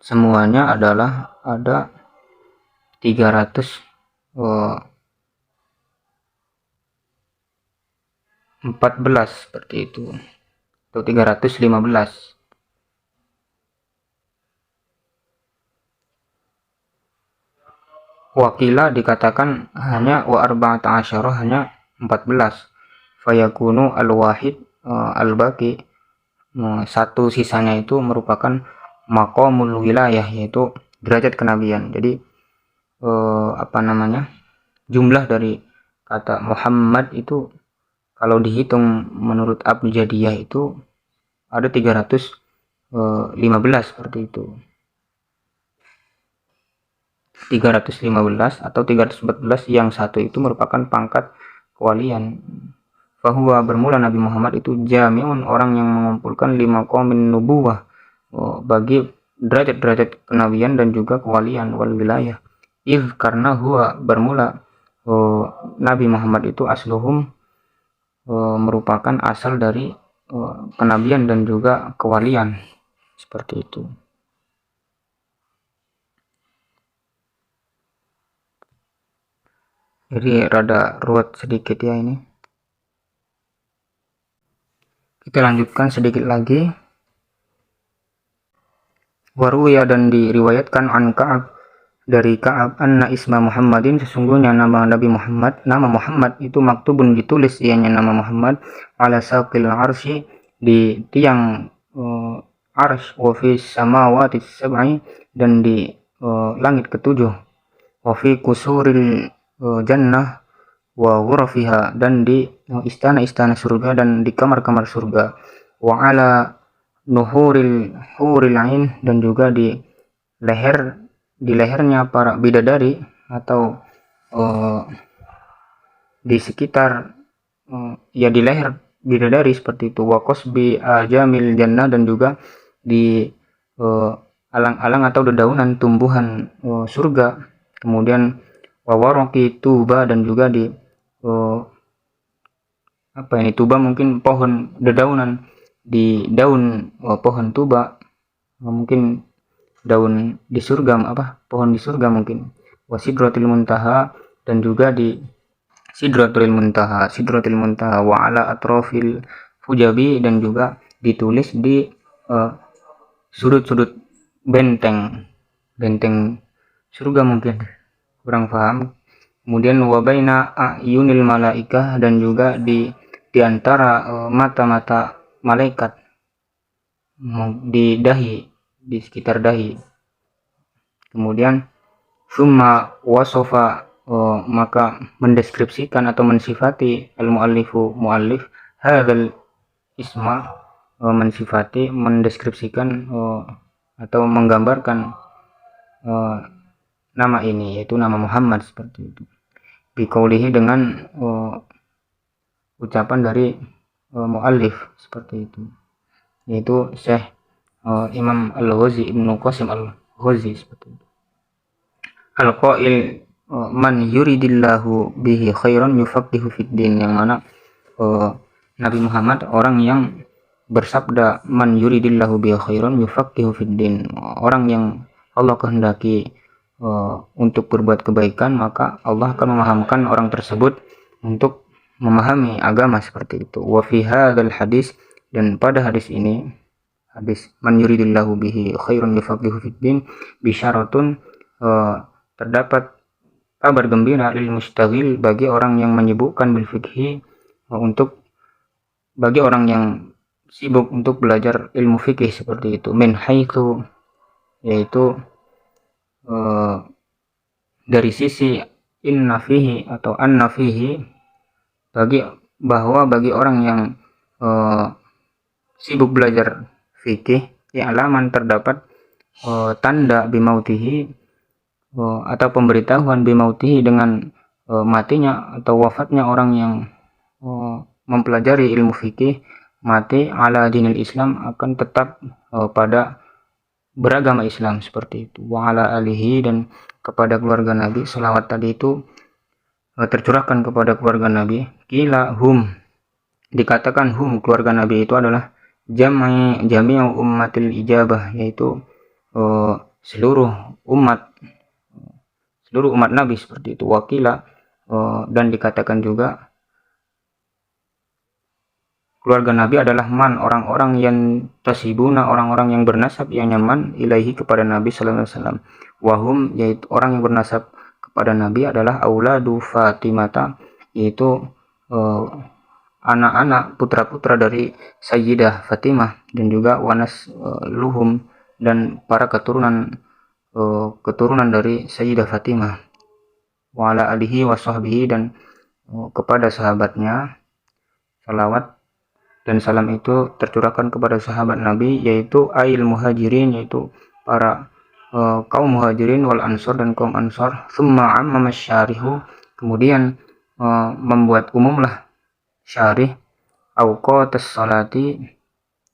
semuanya adalah ada 314 seperti itu, atau 315. Wakila dikatakan hanya wa arba'ata asyara, hanya 14. Fayakunu al-wahid al-baqi, satu sisanya itu merupakan maqamul wilayah, yaitu derajat kenabian. Jadi jumlah dari kata Muhammad itu kalau dihitung menurut abjadiyah itu ada 315 seperti itu. 315 atau 314, yang satu itu merupakan pangkat kewalian. Bahwa bermula Nabi Muhammad itu jami'un, orang yang mengumpulkan 5 qaumin nubuwah, bagi derajat-derajat kenabian dan juga kewalian wal wilayah. Karena huwa bermula Nabi Muhammad itu asluhum, merupakan asal dari kenabian dan juga kewalian, seperti itu. Jadi rada ruwet sedikit ya ini. Kita lanjutkan sedikit lagi. Waruya, dan diriwayatkan an Ka'ab, dari Ka'ab, anna isma Muhammadin, sesungguhnya nama Nabi Muhammad, nama Muhammad itu maktubun, ditulis ianya nama Muhammad, ala saqil arsy, di tiang arsy, wa fi samawati sab'i, dan di langit ketujuh, wa fi kusuril jannah wa ghurafiha, dan di istana-istana surga dan di kamar-kamar surga, wa ala nuhuril huril ain, dan juga di lehernya para bidadari, atau di sekitar ya di leher bidadari, seperti itu. Wa qasbi ajamil jannah, dan juga di alang-alang atau dedaunan tumbuhan surga. Kemudian wawaroki tuba, dan juga di tuba mungkin pohon dedaunan, di daun pohon tuba, mungkin daun di surga, pohon di surga mungkin. Wasidratil muntaha, dan juga di sidratil muntaha, wa ala atrofil fujabi, dan juga ditulis di sudut-sudut benteng surga, mungkin kurang paham. Kemudian wabaina ayunil malaikah, dan juga di antara mata-mata malaikat, di dahi, di sekitar dahi. Kemudian summa wasofa, maka mendeskripsikan atau mensifati al-muallifu, muallif, hadzal isma, mendeskripsikan atau menggambarkan nama ini, yaitu nama Muhammad, seperti itu. Biqaulihi, dengan ucapan dari muallif, seperti itu, yaitu Syekh Imam Al-Ghazi, Ibnu Qasim Al-Ghazi, seperti itu. Al-qail, man yuridillahu bihi khairan yufaqihu fid din, yang mana Nabi Muhammad orang yang bersabda, man yuridillahu bihi khairan yufaqihu fid din, orang yang Allah kehendaki untuk berbuat kebaikan, maka Allah akan memahamkan orang tersebut untuk memahami agama, seperti itu. Wa fi hadzal hadis, dan pada hadis ini, hadis man yuridillahu bihi khairan yufaqihu fid din, bisyaratun, terdapat kabar gembira, lil mustaghil, bagi orang yang menyibukkan bil fikhi, bagi orang yang sibuk untuk belajar ilmu fikih, seperti itu. Min haitsu, yaitu dari sisi inna fihi atau anna fihi, bagi orang yang sibuk belajar fikih, alaman, terdapat tanda bimautihi, atau pemberitahuan bimautihi, dengan matinya atau wafatnya orang yang mempelajari ilmu fikih, mati ala dinil Islam, akan tetap pada beragama Islam seperti itu. Wa ala alihi, dan kepada keluarga Nabi. Selawat tadi itu tercurahkan kepada keluarga Nabi. Kila hum, dikatakan hum, keluarga Nabi itu adalah jami'u ummatil ijabah, yaitu seluruh umat Nabi seperti itu. Wakila, dan dikatakan juga keluarga Nabi adalah man, orang-orang yang tasibuna, orang-orang yang bernasab yang nyaman, ilaihi, kepada Nabi sallallahu alaihi wasallam. Wahum, yaitu orang yang bernasab kepada Nabi adalah auladu Fatimata, yaitu anak-anak putra-putra dari Sayyidah Fatimah, dan juga wanas luhum, dan para keturunan dari Sayyidah Fatimah. Wa ala alihi wa sahbihi, dan kepada sahabatnya. Salawat dan salam itu tercurahkan kepada sahabat Nabi, yaitu ail muhajirin, yaitu para kaum muhajirin, wal ansor, dan kaum ansor. Summa amma syarihu, kemudian membuat umumlah syarih awqatus salati,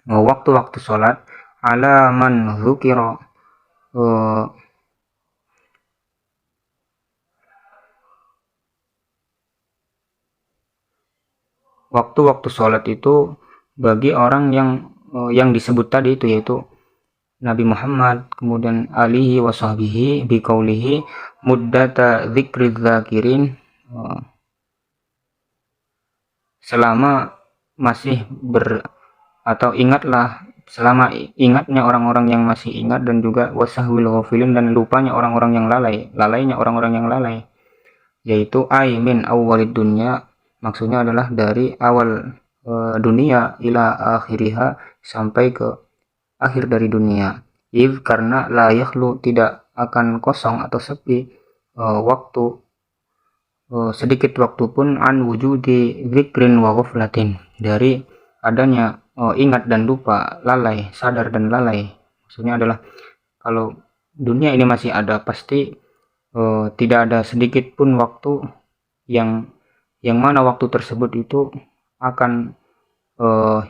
waktu-waktu salat, ala man dzukira, waktu-waktu sholat itu bagi orang yang disebut tadi itu, yaitu Nabi Muhammad, kemudian alihi wa sahbihi, biqaulihi muddata dzikri dzakirin, selama masih atau ingatlah, selama ingatnya orang-orang yang masih ingat, dan juga wasahwil ghafilin, dan lupanya orang-orang yang lalainya orang-orang yang lalai, yaitu min awwalid dunya, maksudnya adalah dari awal dunia, ila akhiriha, sampai ke akhir dari dunia. Karena la yakhlu, tidak akan kosong atau sepi waktu, sedikit waktu pun, an wujudi dzikrin wa ghaflatin, dari adanya ingat dan lupa, lalai, sadar dan lalai. Maksudnya adalah kalau dunia ini masih ada, pasti tidak ada sedikit pun waktu yang mana waktu tersebut itu akan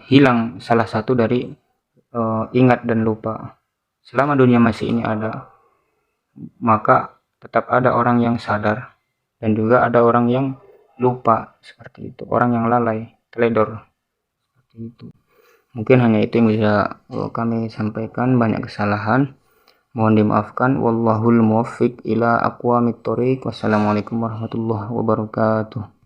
hilang salah satu dari ingat dan lupa. Selama dunia masih ini ada, maka tetap ada orang yang sadar, dan juga ada orang yang lupa, seperti itu, orang yang lalai, teledor, seperti itu. Mungkin hanya itu yang bisa kami sampaikan. Banyak kesalahan, mohon dimaafkan. Wallahul muwaffiq ila aqwamit thoriq. Wassalamualaikum warahmatullahi wabarakatuh.